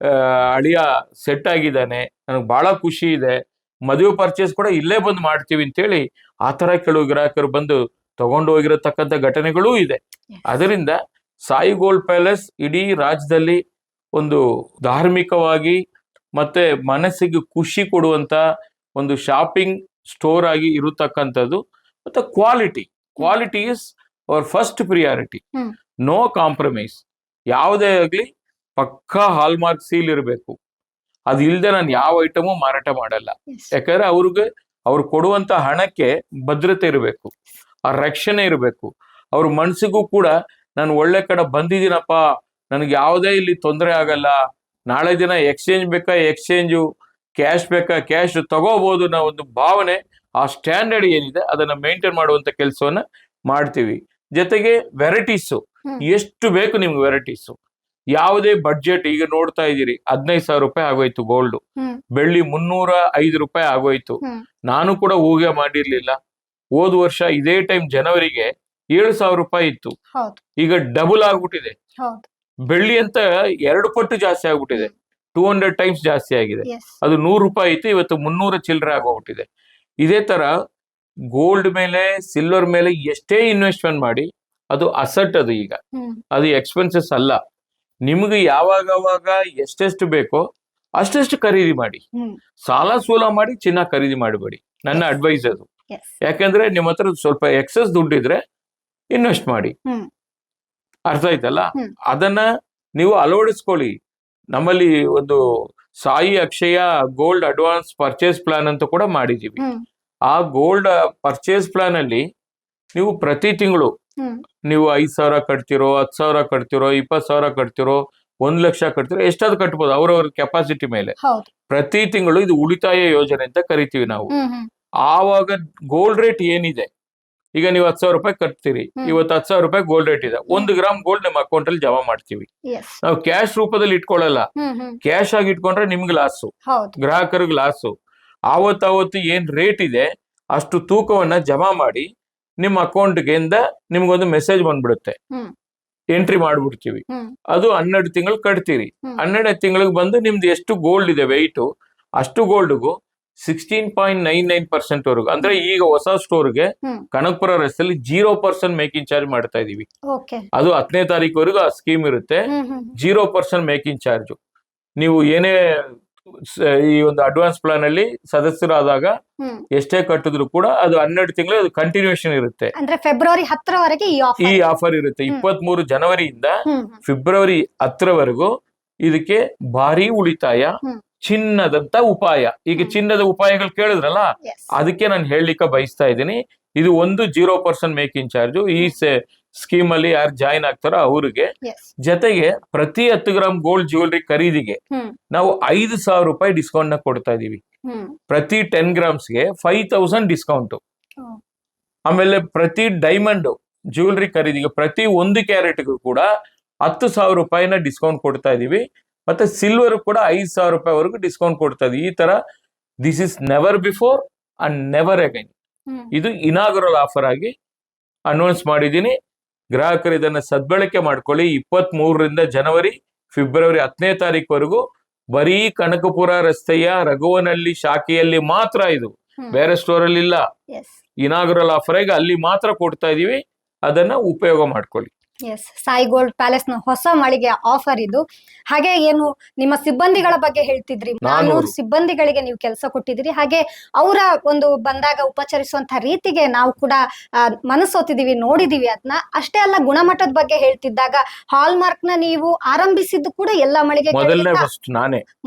[SPEAKER 2] ಅಳಿಯ ಸೆಟ್ ಆಗಿದ್ದಾನೆ, ನನಗೆ ಬಹಳ ಖುಷಿ ಇದೆ, ಮದುವೆ ಪರ್ಚೇಸ್ ಕೂಡ ಇಲ್ಲೇ ಬಂದು ಮಾಡ್ತೀವಿ ಅಂತೇಳಿ ಆ ತರ ಕೆಲವು ಗ್ರಾಹಕರು ಬಂದು ತಗೊಂಡು ಹೋಗಿರತಕ್ಕಂಥ ಘಟನೆಗಳೂ ಇದೆ. ಅದರಿಂದ ಸಾಯಿ ಗೋಲ್ಡ್ ಪ್ಯಾಲೇಸ್ ಇಡೀ ರಾಜ್ಯದಲ್ಲಿ ಒಂದು ಧಾರ್ಮಿಕವಾಗಿ ಮತ್ತೆ ಮನಸ್ಸಿಗೆ ಖುಷಿ ಕೊಡುವಂತ ಒಂದು ಶಾಪಿಂಗ್ ಸ್ಟೋರ್ ಆಗಿ ಇರತಕ್ಕಂಥದ್ದು. ಮತ್ತೆ quality is our first priority. No compromise. ಯಾವುದೇ ಆಗ್ಲಿ ಪಕ್ಕಾ ಹಾಲ್ಮಾರ್ಕ್ ಸೀಲ್ ಇರಬೇಕು. ಅದು ಇಲ್ದೆ ನಾನು ಯಾವ ಐಟಮು ಮಾರಾಟ ಮಾಡಲ್ಲ. ಯಾಕಂದ್ರೆ ಅವ್ರು ಕೊಡುವಂತ ಹಣಕ್ಕೆ ಭದ್ರತೆ ಇರಬೇಕು, ಆ ರಕ್ಷಣೆ ಇರಬೇಕು. ಅವ್ರ ಮನ್ಸಿಗೂ ಕೂಡ ನಾನು ಒಳ್ಳೆ ಕಡೆ ಬಂದಿದ್ದೀನಪ್ಪ, ನನಗೆ ಯಾವುದೇ ಇಲ್ಲಿ ತೊಂದರೆ ಆಗಲ್ಲ, ನಾಳೆ ದಿನ ಎಕ್ಸ್ಚೇಂಜ್ ಬೇಕಾ ಎಕ್ಸ್ಚೇಂಜು, ಕ್ಯಾಶ್ ಬೇಕಾ ಕ್ಯಾಶ್ ತಗೋಬಹುದು ಅನ್ನೋ ಒಂದು ಭಾವನೆ, ಆ ಸ್ಟ್ಯಾಂಡರ್ಡ್ ಏನಿದೆ ಅದನ್ನ ಮೇಂಟೈನ್ ಮಾಡುವಂತ ಕೆಲಸವನ್ನ ಮಾಡ್ತೀವಿ. ಜೊತೆಗೆ ವೆರೈಟೀಸು ಎಷ್ಟು ಬೇಕು ನಿಮ್ಗೆ ವೆರೈಟೀಸು. ಯಾವುದೇ ಬಡ್ಜೆಟ್, ಈಗ ನೋಡ್ತಾ ಇದ್ದೀರಿ 15,000 ರೂಪಾಯಿ ಆಗೋಯ್ತು ಗೋಲ್ಡ್, ಬೆಳ್ಳಿ 305 ರೂಪಾಯಿ ಆಗೋಯ್ತು. ನಾನು ಕೂಡ ಊಹೆ ಮಾಡಿರ್ಲಿಲ್ಲ. ಹೋದ ವರ್ಷ ಇದೇ ಟೈಮ್ ಜನವರಿಗೆ 7,000 ರೂಪಾಯಿ ಇತ್ತು, ಈಗ ಡಬಲ್ ಆಗ್ಬಿಟ್ಟಿದೆ. ಬೆಳ್ಳಿ ಅಂತ 2 ಪಟ್ಟು ಜಾಸ್ತಿ ಆಗ್ಬಿಟ್ಟಿದೆ, 200 ಟೈಮ್ಸ್ ಜಾಸ್ತಿ ಆಗಿದೆ. ಅದು 100 ರೂಪಾಯಿ ಇತ್ತು, ಇವತ್ತು 300 ಚಿಲ್ಲರೆ ಆಗೋಗ್ಬಿಟ್ಟಿದೆ. ಇದೇ ತರ ಗೋಲ್ಡ್ ಮೇಲೆ, ಸಿಲ್ವರ್ ಮೇಲೆ ಎಷ್ಟೇ ಇನ್ವೆಸ್ಟ್ಮೆಂಟ್ ಮಾಡಿ ಅದು ಅಸೆಟ್, ಅದು ಈಗ ಅದು ಎಕ್ಸ್ಪೆನ್ಸಸ್ ಅಲ್ಲ. ನಿಮ್ಗೆ ಯಾವಾಗ ಎಷ್ಟೆಷ್ಟು ಬೇಕೋ ಅಷ್ಟೆಷ್ಟು ಖರೀದಿ ಮಾಡಿ, ಸಾಲ ಸೂಲ ಮಾಡಿ ಚಿನ್ನ ಖರೀದಿ ಮಾಡಬೇಡಿ, ನನ್ನ ಅಡ್ವೈಸ್ ಅದು. ಯಾಕಂದ್ರೆ ನಿಮ್ಮ ಹತ್ರ ಸ್ವಲ್ಪ ಎಕ್ಸಸ್ ದುಡ್ಡಿದ್ರೆ ಇನ್ವೆಸ್ಟ್ ಮಾಡಿ, ಅರ್ಥ ಆಯ್ತಲ್ಲ? ಅದನ್ನ ನೀವು ಅಳವಡಿಸ್ಕೊಳ್ಳಿ. ನಮ್ಮಲ್ಲಿ ಒಂದು ಸಾಯಿ ಅಕ್ಷಯ ಗೋಲ್ಡ್ ಅಡ್ವಾನ್ಸ್ ಪರ್ಚೇಸ್ ಪ್ಲಾನ್ ಅಂತ ಕೂಡ ಮಾಡಿದೀವಿ. ಆ ಗೋಲ್ಡ್ ಪರ್ಚೇಸ್ ಪ್ಲಾನ್ ಅಲ್ಲಿ ನೀವು ಪ್ರತಿ ತಿಂಗಳು ನೀವು 5,000 ಕಟ್ತಿರೋ, 10,000 ಕಟ್ತಿರೋ, 20,000 ಕಟ್ತಿರೋ, 1 ಲಕ್ಷ ಕಟ್ತಿರೋ, ಎಷ್ಟಾದ್ರು ಕಟ್ಬೋದು ಅವ್ರವ್ರ ಕೆಪಾಸಿಟಿ ಮೇಲೆ. ಪ್ರತಿ ತಿಂಗಳು ಇದು ಉಳಿತಾಯ ಯೋಜನೆ ಅಂತ ಕರಿತೀವಿ ನಾವು. ಆವಾಗ ಗೋಲ್ಡ್ ರೇಟ್ ಏನಿದೆ, ಈಗ ನೀವು 10,000 ರೂಪಾಯಿ ಕಟ್ತೀರಿ, ಇವತ್ತು 10,000 ರೂಪಾಯಿ ಗೋಲ್ಡ್ ರೇಟ್ ಇದೆ, 1 ಗ್ರಾಮ್ ಗೋಲ್ಡ್ ನಮ್ಮ ಅಕೌಂಟ್ ಅಲ್ಲಿ ಜಮಾ ಮಾಡ್ತೀವಿ. ನಾವು ಕ್ಯಾಶ್ ರೂಪದಲ್ಲಿ ಇಟ್ಕೊಳ್ಳಲ್ಲ. ಕ್ಯಾಶ್ ಆಗಿ ಇಟ್ಕೊಂಡ್ರೆ ನಿಮ್ಗೆ ಲಾಸು, ಗ್ರಾಹಕರಿಗೆ ಲಾಸು. ಆವತ್ತು ಏನ್ ರೇಟ್ ಇದೆ ಅಷ್ಟು ತೂಕವನ್ನ ಜಮಾ ಮಾಡಿ ನಿಮ್ಮ ಅಕೌಂಟ್ಗೆ ನಿಮ್ಗೊಂದು ಮೆಸೇಜ್ ಬಂದ್ಬಿಡುತ್ತೆ, ಎಂಟ್ರಿ ಮಾಡ್ಬಿಡ್ತೀವಿ. ಅದು 12 ತಿಂಗಳು ಕಟ್ತೀರಿ. 12 ತಿಂಗಳಿಗೆ ಬಂದು ನಿಮ್ದು ಎಷ್ಟು ಗೋಲ್ಡ್ ಇದೆ ವೆಯ್ಟು, ಅಷ್ಟು ಗೋಲ್ಡ್ಗೂ 16.99% ವರೆಗೂ, ಅಂದ್ರೆ ಈಗ ಹೊಸ ಸ್ಟೋರ್ಗೆ ಕನಕಪುರ ರಸ್ತೆಯಲ್ಲಿ 0% ಮೇಕಿಂಗ್ ಚಾರ್ಜ್ ಮಾಡ್ತಾ ಇದೀವಿ. ಅದು 10ನೇ ತಾರೀಕುವರೆಗೂ ಆ ಸ್ಕೀಮ್ ಇರುತ್ತೆ. 0% ಮೇಕಿಂಗ್ ಚಾರ್ಜ್. ನೀವು ಏನೇ ಈ ಒಂದು ಅಡ್ವಾನ್ಸ್ ಪ್ಲಾನ್ ಅಲ್ಲಿ ಸದಸ್ಯರಾದಾಗ ಎಷ್ಟೇ ಕಟ್ಟಿದ್ರು ಕೂಡ ಅದು 12 ತಿಂಗಳು ಅದು ಕಂಟಿನ್ಯೂಷನ್ ಇರುತ್ತೆ.
[SPEAKER 1] ಅಂದ್ರೆ ಫೆಬ್ರವರಿ 10ರವರೆಗೆ
[SPEAKER 2] ಈ ಆಫರ್ ಇರುತ್ತೆ. 23 ಜನವರಿಯಿಂದ ಫೆಬ್ರವರಿ 10ರವರೆಗೂ ಇದಕ್ಕೆ ಭಾರಿ ಉಳಿತಾಯ, ಚಿನ್ನದಂತ ಉಪಾಯ. ಈಗ ಚಿನ್ನದ ಉಪಾಯಗಳು ಕೇಳಿದ್ರಲ್ಲ, ಅದಕ್ಕೆ ನಾನು ಹೇಳಲಿಕ್ಕೆ ಬಯಸ್ತಾ ಇದ್ದೀನಿ. ಇದು ಒಂದು 0% ಮೇಕಿಂಗ್ ಚಾರ್ಜ್. ಈ ಸ್ಕೀಮ್ ಅಲ್ಲಿ ಯಾರು ಜಾಯಿನ್ ಆಗ್ತಾರೋ ಅವ್ರಿಗೆ. ಜೊತೆಗೆ ಪ್ರತಿ 10 ಗ್ರಾಮ್ ಗೋಲ್ಡ್ ಜ್ಯುವೆಲ್ರಿ ಖರೀದಿಗೆ ನಾವು 5,000 ರೂಪಾಯಿ ಡಿಸ್ಕೌಂಟ್ ನ ಕೊಡ್ತಾ ಇದೀವಿ. ಪ್ರತಿ 10 ಗ್ರಾಮ್ಸ್ಗೆ 5,000 ಡಿಸ್ಕೌಂಟ್. ಆಮೇಲೆ ಪ್ರತಿ ಡೈಮಂಡ್ ಜ್ಯುವೆಲ್ರಿ ಖರೀದಿಗೆ ಪ್ರತಿ 1 ಕ್ಯಾರೆಟ್ಗೂ ಕೂಡ 10,000 ರೂಪಾಯಿನ ಡಿಸ್ಕೌಂಟ್ ಕೊಡ್ತಾ ಇದೀವಿ. ಮತ್ತೆ ಸಿಲ್ವರ್ ಕೂಡ 5,000 ರೂಪಾಯಿವರೆಗೂ ಡಿಸ್ಕೌಂಟ್ ಕೊಡ್ತಾ ಇದೀವಿ. ಈ ತರ this is never before and never again. ಇದು ಇನಾಗುರಲ್ ಆಫರ್ ಆಗಿ ಅನೌನ್ಸ್ ಮಾಡಿದ್ದೀನಿ. ಗ್ರಾಹಕರು ಇದನ್ನ ಸದ್ಬಳಕೆ ಮಾಡ್ಕೊಳ್ಳಿ. 23ರಿಂದ ಜನವರಿ ಫೆಬ್ರವರಿ 10ನೇ ತಾರೀಕುವರೆಗೂ ಬರೀ ಕನಕಪುರ ರಸ್ತೆಯ ರಘುವನಹಳ್ಳಿ ಶಾಖೆಯಲ್ಲಿ ಮಾತ್ರ, ಇದು ಬೇರೆ ಸ್ಟೋರ್ ಅಲ್ಲಿ ಇಲ್ಲ. ಇನಾಗುರಲ್ ಆಫರ್ ಆಗಿ ಅಲ್ಲಿ ಮಾತ್ರ ಕೊಡ್ತಾ ಇದೀವಿ. ಅದನ್ನ ಉಪಯೋಗ ಮಾಡ್ಕೊಳ್ಳಿ.
[SPEAKER 1] ಎಸ್, ಸಾಯಿ ಗೋಲ್ಡ್ ಪ್ಯಾಲೇಸ್ ನ ಹೊಸ ಮಳಿಗೆ ಆಫರ್ ಇದು. ಹಾಗೆ ಏನು ನಿಮ್ಮ ಸಿಬ್ಬಂದಿಗಳ ಬಗ್ಗೆ ಹೇಳ್ತಿದ್ರಿ, 400 ಸಿಬ್ಬಂದಿಗಳಿಗೆ ನೀವು ಕೆಲಸ ಕೊಟ್ಟಿದ್ದೀರಿ. ಹಾಗೆ ಅವರ ಒಂದು ಬಂದಾಗ ಉಪಚರಿಸುವಂತಹ ರೀತಿಗೆ ನಾವು ಕೂಡ ಮನಸ್ಸೋತಿದೀವಿ, ನೋಡಿದೀವಿ ಅದನ್ನ. ಅಷ್ಟೇ ಅಲ್ಲ, ಗುಣಮಟ್ಟದ ಬಗ್ಗೆ ಹೇಳ್ತಿದ್ದಾಗ ಹಾಲ್ಮಾರ್ಕ್ ನ ನೀವು ಆರಂಭಿಸಿದ್ದು ಕೂಡ ಎಲ್ಲ ಮಳಿಗೆ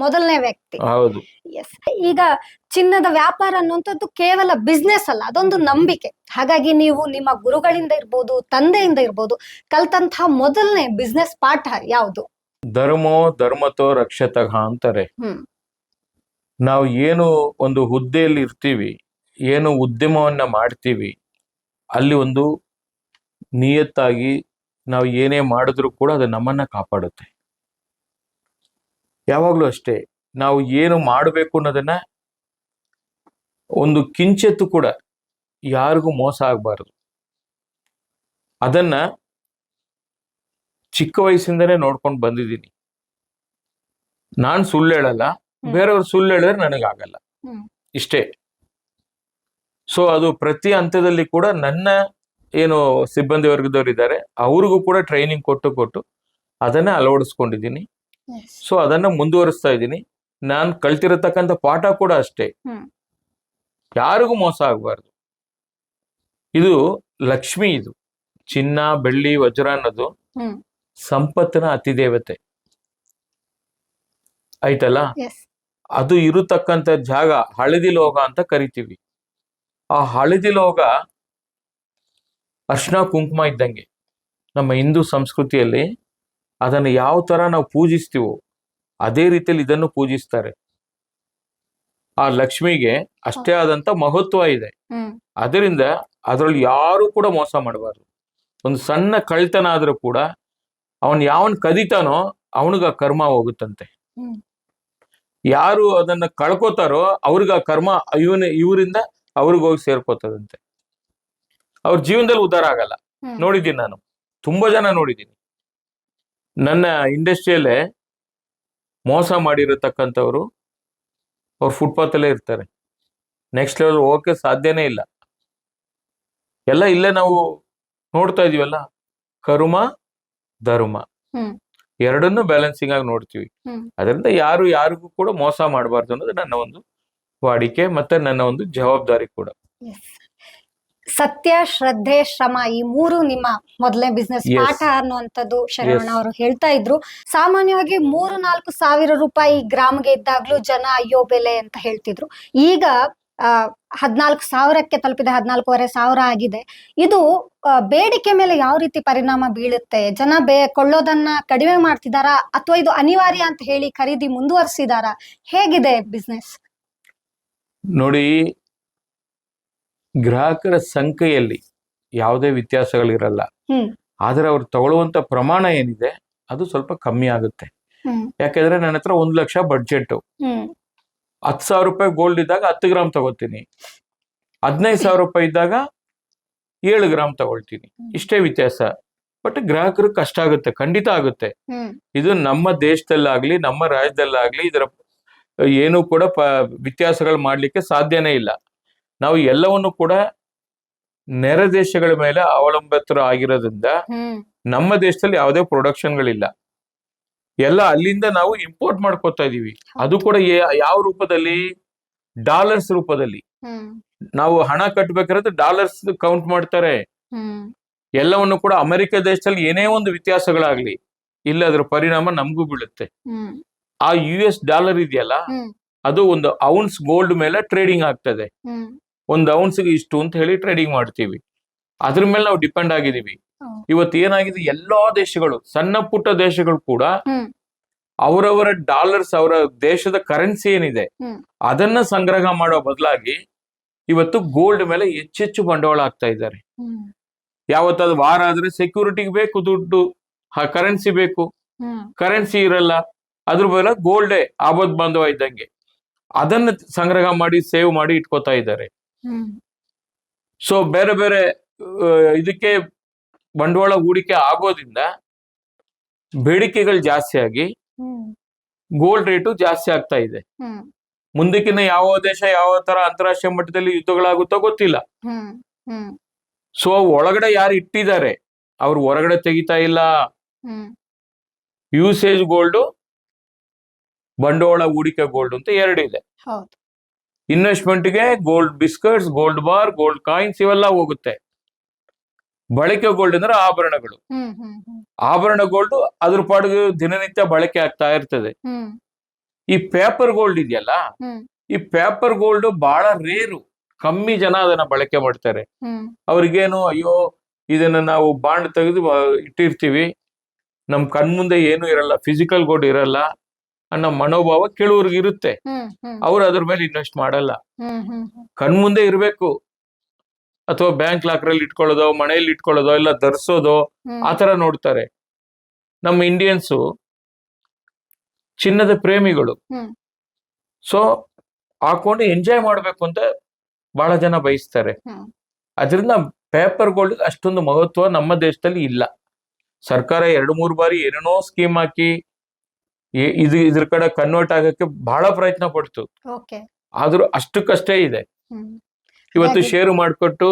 [SPEAKER 1] ಮೊದಲನೇ ವ್ಯಕ್ತಿ.
[SPEAKER 2] ಹೌದು.
[SPEAKER 1] ಎಸ್, ಈಗ ಚಿನ್ನದ ವ್ಯಾಪಾರ ಅನ್ನುವಂಥದ್ದು ಕೇವಲ ಬಿಸ್ನೆಸ್ ಅಲ್ಲ, ಅದೊಂದು ನಂಬಿಕೆ. ಹಾಗಾಗಿ ನೀವು ನಿಮ್ಮ ಗುರುಗಳಿಂದ ಇರ್ಬೋದು, ತಂದೆಯಿಂದ ಇರ್ಬೋದು, ಕಲ್ತಂತಹ ಮೊದಲನೇ ಬಿಸ್ನೆಸ್ ಪಾಠ ಯಾವುದು?
[SPEAKER 2] ಧರ್ಮೋ ಧರ್ಮತೋ ರಕ್ಷತಃ ಅಂತಾರೆ. ನಾವು ಏನು ಒಂದು ಹುದ್ದೆಯಲ್ಲಿ ಇರ್ತೀವಿ, ಏನು ಉದ್ಯಮವನ್ನ ಮಾಡ್ತೀವಿ, ಅಲ್ಲಿ ಒಂದು ನಿಯತ್ತಾಗಿ ನಾವು ಏನೇ ಮಾಡಿದ್ರು ಕೂಡ ಅದು ನಮ್ಮನ್ನ ಕಾಪಾಡುತ್ತೆ. ಯಾವಾಗ್ಲೂ ಅಷ್ಟೇ, ನಾವು ಏನು ಮಾಡಬೇಕು ಅನ್ನೋದನ್ನ ಒಂದು ಕಿಂಚೆತ್ತು ಕೂಡ ಯಾರಿಗೂ ಮೋಸ ಆಗಬಾರದು. ಅದನ್ನ ಚಿಕ್ಕ ವಯಸ್ಸಿಂದನೇ ನೋಡ್ಕೊಂಡು ಬಂದಿದ್ದೀನಿ. ನಾನು ಸುಳ್ಳು ಹೇಳಲ್ಲ, ಬೇರೆಯವ್ರು ಸುಳ್ಳು ಹೇಳಿದ್ರೆ ನನಗಾಗಲ್ಲ, ಇಷ್ಟೇ. ಸೊ ಅದು ಪ್ರತಿ ಹಂತದಲ್ಲಿ ಕೂಡ ನನ್ನ ಏನು ಸಿಬ್ಬಂದಿ ವರ್ಗದವ್ರು ಇದ್ದಾರೆ ಅವ್ರಿಗೂ ಕೂಡ ಟ್ರೈನಿಂಗ್ ಕೊಟ್ಟು ಅದನ್ನ ಅಳವಡಿಸ್ಕೊಂಡಿದ್ದೀನಿ. ಸೊ ಅದನ್ನ ಮುಂದುವರಿಸ್ತಾ ಇದ್ದೀನಿ. ನಾನು ಕಲ್ತಿರತಕ್ಕಂಥ ಪಾಠ ಕೂಡ ಅಷ್ಟೇ, ಯಾರಿಗೂ ಮೋಸ ಆಗಬಾರ್ದು. ಇದು ಲಕ್ಷ್ಮಿ, ಇದು ಚಿನ್ನ ಬೆಳ್ಳಿ ವಜ್ರ ಅನ್ನೋದು ಸಂಪತ್ತಿನ ಅತಿದೇವತೆ ಆಯ್ತಲ್ಲ. ಅದು ಇರತಕ್ಕಂಥ ಜಾಗ ಹಳದಿ ಲೋಗ ಅಂತ ಕರಿತೀವಿ. ಆ ಹಳದಿ ಲೋಗ ಅರ್ಶಿನ ಕುಂಕುಮ ಇದ್ದಂಗೆ. ನಮ್ಮ ಹಿಂದೂ ಸಂಸ್ಕೃತಿಯಲ್ಲಿ ಅದನ್ನು ಯಾವ ತರ ನಾವು ಪೂಜಿಸ್ತೀವೋ ಅದೇ ರೀತಿಯಲ್ಲಿ ಇದನ್ನು ಪೂಜಿಸ್ತಾರೆ. ಆ ಲಕ್ಷ್ಮಿಗೆ ಅಷ್ಟೇ ಆದಂತ ಮಹತ್ವ ಇದೆ. ಅದರಿಂದ ಅದ್ರಲ್ಲಿ ಯಾರು ಕೂಡ ಮೋಸ ಮಾಡಬಾರ್ದು. ಒಂದು ಸಣ್ಣ ಕಳ್ತನ ಆದ್ರೂ ಕೂಡ ಅವನ್ ಯಾವನ್ ಕದಿತಾನೋ ಅವನಿಗ ಕರ್ಮ ಹೋಗುತ್ತಂತೆ. ಯಾರು ಅದನ್ನ ಕಳ್ಕೋತಾರೋ ಅವ್ರಿಗ ಕರ್ಮ ಇವರಿಂದ ಅವ್ರಿಗೆ ಹೋಗಿ ಸೇರ್ಕೋತದಂತೆ. ಅವ್ರ ಜೀವನದಲ್ಲಿ ಉದ್ಧಾರ ಆಗಲ್ಲ. ನೋಡಿದ್ದೀನಿ, ನಾನು ತುಂಬಾ ಜನ ನೋಡಿದ್ದೀನಿ. ನನ್ನ ಇಂಡಸ್ಟ್ರಿಯಲ್ಲೇ ಮೋಸ ಮಾಡಿರತಕ್ಕಂಥವ್ರು ಅವ್ರು ಫುಟ್ಪಾತ್ ಅಲ್ಲೇ ಇರ್ತಾರೆ. ನೆಕ್ಸ್ಟ್ ಲೆವೆಲ್ ಹೋಗಕ್ಕೆ ಸಾಧ್ಯನೇ ಇಲ್ಲ. ಎಲ್ಲ ಇಲ್ಲೇ ನಾವು ನೋಡ್ತಾ ಇದೀವಲ್ಲ, ಕರ್ಮ ಧರ್ಮ ಎರಡನ್ನೂ ಬ್ಯಾಲೆನ್ಸಿಂಗ್ ಆಗಿ ನೋಡ್ತೀವಿ. ಅದರಿಂದ ಯಾರಿಗೂ ಕೂಡ ಮೋಸ ಮಾಡಬಾರ್ದು ಅನ್ನೋದು ನನ್ನ ಒಂದು ವಾಡಿಕೆ, ಮತ್ತೆ ನನ್ನ ಒಂದು ಜವಾಬ್ದಾರಿ ಕೂಡ.
[SPEAKER 1] ಸತ್ಯ, ಶ್ರದ್ಧೆ, ಶ್ರಮ, ಈ ಮೂರು ನಿಮ್ಮ ಮೊದಲನೇ ಬಿಸ್ನೆಸ್ ಪಾಠ ಅನ್ನುವಂಥದ್ದು ಶರವಣ ಅವರು ಹೇಳ್ತಾ ಇದ್ರು. ಸಾಮಾನ್ಯವಾಗಿ 3-4 ಸಾವಿರ ರೂಪಾಯಿ ಗ್ರಾಮ್ಗೆ ಇದ್ದಾಗ್ಲೂ ಜನ ಅಯ್ಯೋ ಬೆಲೆ ಅಂತ ಹೇಳ್ತಿದ್ರು. ಈಗ 14,000ಕ್ಕೆ ತಲುಪಿದೆ, 14,500 ಆಗಿದೆ. ಇದು ಬೇಡಿಕೆ ಮೇಲೆ ಯಾವ ರೀತಿ ಪರಿಣಾಮ ಬೀಳುತ್ತೆ? ಜನ ಕೊಳ್ಳೋದನ್ನ ಕಡಿಮೆ ಮಾಡ್ತಿದಾರಾ, ಅಥವಾ ಇದು ಅನಿವಾರ್ಯ ಅಂತ ಹೇಳಿ ಖರೀದಿ ಮುಂದುವರಿಸಿದಾರಾ? ಹೇಗಿದೆ ಬಿಸ್ನೆಸ್?
[SPEAKER 2] ನೋಡಿ, ಗ್ರಾಹಕರ ಸಂಖ್ಯೆಯಲ್ಲಿ ಯಾವುದೇ ವ್ಯತ್ಯಾಸಗಳಿರಲ್ಲ. ಆದ್ರೆ ಅವ್ರು ತಗೊಳ್ಳುವಂತ ಪ್ರಮಾಣ ಏನಿದೆ ಅದು ಸ್ವಲ್ಪ ಕಮ್ಮಿ ಆಗುತ್ತೆ. ಯಾಕೆಂದ್ರೆ ನನ್ನ ಹತ್ರ 1 ಲಕ್ಷ ಬಡ್ಜೆಟ್. 10,000 ರೂಪಾಯಿ ಗೋಲ್ಡ್ ಇದ್ದಾಗ 10 ಗ್ರಾಮ್ ತಗೋತೀನಿ. 15,000 ರೂಪಾಯಿ ಇದ್ದಾಗ 7 ಗ್ರಾಮ್ ತಗೊಳ್ತೀನಿ. ಇಷ್ಟೇ ವ್ಯತ್ಯಾಸ. ಬಟ್ ಗ್ರಾಹಕರಿಗೆ ಕಷ್ಟ ಆಗುತ್ತೆ, ಖಂಡಿತ ಆಗುತ್ತೆ. ಇದು ನಮ್ಮ ದೇಶದಲ್ಲಾಗ್ಲಿ ನಮ್ಮ ರಾಜ್ಯದಲ್ಲಾಗ್ಲಿ ಇದರ ಏನು ಕೂಡ ವ್ಯತ್ಯಾಸಗಳು ಮಾಡ್ಲಿಕ್ಕೆ ಸಾಧ್ಯನೇ ಇಲ್ಲ. ನಾವು ಎಲ್ಲವನ್ನು ಕೂಡ ನೆರೆ ದೇಶಗಳ ಮೇಲೆ ಅವಲಂಬಿತರು ಆಗಿರೋದ್ರಿಂದ ನಮ್ಮ ದೇಶದಲ್ಲಿ ಯಾವುದೇ ಪ್ರೊಡಕ್ಷನ್ಗಳಿಲ್ಲ. ಎಲ್ಲ ಅಲ್ಲಿಂದ ನಾವು ಇಂಪೋರ್ಟ್ ಮಾಡ್ಕೋತಾ ಇದೀವಿ. ಅದು ಕೂಡ ಯಾವ ರೂಪದಲ್ಲಿ? ಡಾಲರ್ಸ್ ರೂಪದಲ್ಲಿ. ನಾವು ಹಣ ಕಟ್ಬೇಕಾದ್ರೆ ಡಾಲರ್ಸ್ ಕೌಂಟ್ ಮಾಡ್ತಾರೆ. ಎಲ್ಲವನ್ನು ಕೂಡ ಅಮೆರಿಕ ದೇಶದಲ್ಲಿ ಏನೇ ಒಂದು ವ್ಯತ್ಯಾಸಗಳಾಗ್ಲಿ ಇಲ್ಲ, ಅದರ ಪರಿಣಾಮ ನಮಗೂ ಬೀಳುತ್ತೆ. ಆ US ಡಾಲರ್ ಇದೆಯಲ್ಲ, ಅದು ಒಂದು ಔನ್ಸ್ ಗೋಲ್ಡ್ ಮೇಲೆ ಟ್ರೇಡಿಂಗ್ ಆಗ್ತದೆ. 1 ಔನ್ಸ್ಗೆ ಇಷ್ಟು ಅಂತ ಹೇಳಿ ಟ್ರೇಡಿಂಗ್ ಮಾಡ್ತೀವಿ. ಅದ್ರ ಮೇಲೆ ನಾವು ಡಿಪೆಂಡ್ ಆಗಿದೀವಿ. ಇವತ್ತು ಏನಾಗಿದೆ, ಎಲ್ಲಾ ದೇಶಗಳು, ಸಣ್ಣ ಪುಟ್ಟ ದೇಶಗಳು ಕೂಡ ಅವರವರ ಡಾಲರ್ಸ್, ಅವರ ದೇಶದ ಕರೆನ್ಸಿ ಏನಿದೆ ಅದನ್ನ ಸಂಗ್ರಹ ಮಾಡೋ ಬದಲಾಗಿ ಇವತ್ತು ಗೋಲ್ಡ್ ಮೇಲೆ ಹೆಚ್ಚೆಚ್ಚು ಬಂಡವಾಳ ಆಗ್ತಾ ಇದ್ದಾರೆ. ಯಾವತ್ತಾದ್ರು ವಾರ ಆದ್ರೆ ಸೆಕ್ಯೂರಿಟಿಗೆ ಬೇಕು ದುಡ್ಡು, ಕರೆನ್ಸಿ ಬೇಕು. ಕರೆನ್ಸಿ ಇರಲ್ಲ, ಅದ್ರ ಬದಲ ಗೋಲ್ಡೇ ಆಪದ್ ಬಾಂಧವ ಇದ್ದಂಗೆ ಅದನ್ನ ಸಂಗ್ರಹ ಮಾಡಿ ಸೇವ್ ಮಾಡಿ ಇಟ್ಕೋತಾ ಇದ್ದಾರೆ. ಸೊ ಬೇರೆ ಬೇರೆ ಇದಕ್ಕೆ ಬಂಡವಾಳ ಹೂಡಿಕೆ ಆಗೋದ್ರಿಂದ ಬೇಡಿಕೆಗಳು ಜಾಸ್ತಿ ಆಗಿ ಗೋಲ್ಡ್ ರೇಟು ಜಾಸ್ತಿ ಆಗ್ತಾ ಇದೆ. ಮುಂದಕ್ಕಿನ್ನ ಯಾವ ದೇಶ ಯಾವ ತರ ಅಂತಾರಾಷ್ಟ್ರೀಯ ಮಟ್ಟದಲ್ಲಿ ಯುದ್ಧಗಳಾಗುತ್ತೋ ಗೊತ್ತಿಲ್ಲ. ಸೊ ಒಳಗಡೆ ಯಾರು ಇಟ್ಟಿದ್ದಾರೆ ಅವ್ರು ಹೊರಗಡೆ ತೆಗಿತಾ ಇಲ್ಲ.
[SPEAKER 1] ಹ್ಮ್
[SPEAKER 2] ಯೂಸೇಜ್ ಗೋಲ್ಡ್, ಬಂಡವಾಳ ಹೂಡಿಕೆ ಗೋಲ್ಡ್ ಅಂತ ಎರಡಿದೆ.
[SPEAKER 1] ಹೌದು.
[SPEAKER 2] ಇನ್ವೆಸ್ಟ್ಮೆಂಟ್ಗೆ gold biscuits, gold bar, gold coins ಇವೆಲ್ಲ ಹೋಗುತ್ತೆ. ಬಳಕೆ ಗೋಲ್ಡ್ ಅಂದ್ರೆ ಆಭರಣಗಳು.
[SPEAKER 1] ಹ್ಮ್ ಹ್ಮ್ ಹ್ಮ್
[SPEAKER 2] ಆಭರಣ ಗೋಲ್ಡ್ ಅದ್ರ ಪಾಡಿಗೆ ದಿನನಿತ್ಯ ಬಳಕೆ ಆಗ್ತಾ ಇರ್ತದೆ.
[SPEAKER 1] ಹ್ಮ್
[SPEAKER 2] ಈ ಪೇಪರ್ ಗೋಲ್ಡ್ ಇದೆಯಲ್ಲ,
[SPEAKER 1] ಹ್ಮ್
[SPEAKER 2] ಈ ಪೇಪರ್ ಗೋಲ್ಡ್ ಬಹಳ ರೇರು, ಕಮ್ಮಿ ಜನ ಅದನ್ನ ಬಳಕೆ ಮಾಡ್ತಾರೆ.
[SPEAKER 1] ಹ್ಮ್
[SPEAKER 2] ಅವ್ರಿಗೇನು, ಅಯ್ಯೋ ಇದನ್ನ ನಾವು ಬಾಂಡ್ ತೆಗೆದು ಇಟ್ಟಿರ್ತೀವಿ, ನಮ್ ಕಣ್ಮುಂದೆ ಏನು ಇರಲ್ಲ, ಫಿಸಿಕಲ್ ಗೋಲ್ಡ್ ಇರಲ್ಲ ಅನ್ನೋ ಮನೋಭಾವ ಕೆಲವ್ರಿಗೆ ಇರುತ್ತೆ.
[SPEAKER 1] ಹ್ಮ್ ಹ್ಮ್
[SPEAKER 2] ಅವ್ರು ಅದ್ರ ಮೇಲೆ ಇನ್ವೆಸ್ಟ್ ಮಾಡಲ್ಲ.
[SPEAKER 1] ಹ್ಮ್ ಹ್ಮ್
[SPEAKER 2] ಕಣ್ಮುಂದೆ ಇರ್ಬೇಕು, ಅಥವಾ ಬ್ಯಾಂಕ್ ಲಾಕರಲ್ಲಿ ಇಟ್ಕೊಳ್ಳೋದೋ, ಮನೆಯಲ್ಲಿ ಇಟ್ಕೊಳ್ಳೋದೋ, ಇಲ್ಲ ಧರಿಸೋದೋ,
[SPEAKER 1] ಹ್ಮ್
[SPEAKER 2] ಆತರ ನೋಡ್ತಾರೆ. ನಮ್ಮ ಇಂಡಿಯನ್ಸು ಚಿನ್ನದ ಪ್ರೇಮಿಗಳು.
[SPEAKER 1] ಹ್ಮ್
[SPEAKER 2] ಸೊ ಹಾಕೊಂಡು ಎಂಜಾಯ್ ಮಾಡ್ಬೇಕು ಅಂತ ಬಹಳ ಜನ ಬಯಸ್ತಾರೆ.
[SPEAKER 1] ಹ್ಮ್
[SPEAKER 2] ಅದರಿಂದ ಪೇಪರ್ ಗೋಲ್ಡ್ ಅಷ್ಟೊಂದು ಮಹತ್ವ ನಮ್ಮ ದೇಶದಲ್ಲಿ ಇಲ್ಲ. ಸರ್ಕಾರ 2-3 ಬಾರಿ ಏನೇನೋ ಸ್ಕೀಮ್ ಹಾಕಿ ಇದ್ರ ಕಡೆ ಕನ್ವರ್ಟ್ ಆಗಕ್ಕೆ ಬಹಳ ಪ್ರಯತ್ನ ಪಡ್ತು.
[SPEAKER 1] ಓಕೆ.
[SPEAKER 2] ಆದ್ರೂ ಅಷ್ಟಕ್ಕಷ್ಟೇ ಇದೆ.
[SPEAKER 1] ಹ್ಮ್
[SPEAKER 2] ಇವತ್ತು
[SPEAKER 1] ಹಾಗೆ.
[SPEAKER 2] ಷೇರು ಮಾಡಿಕೊಟ್ಟು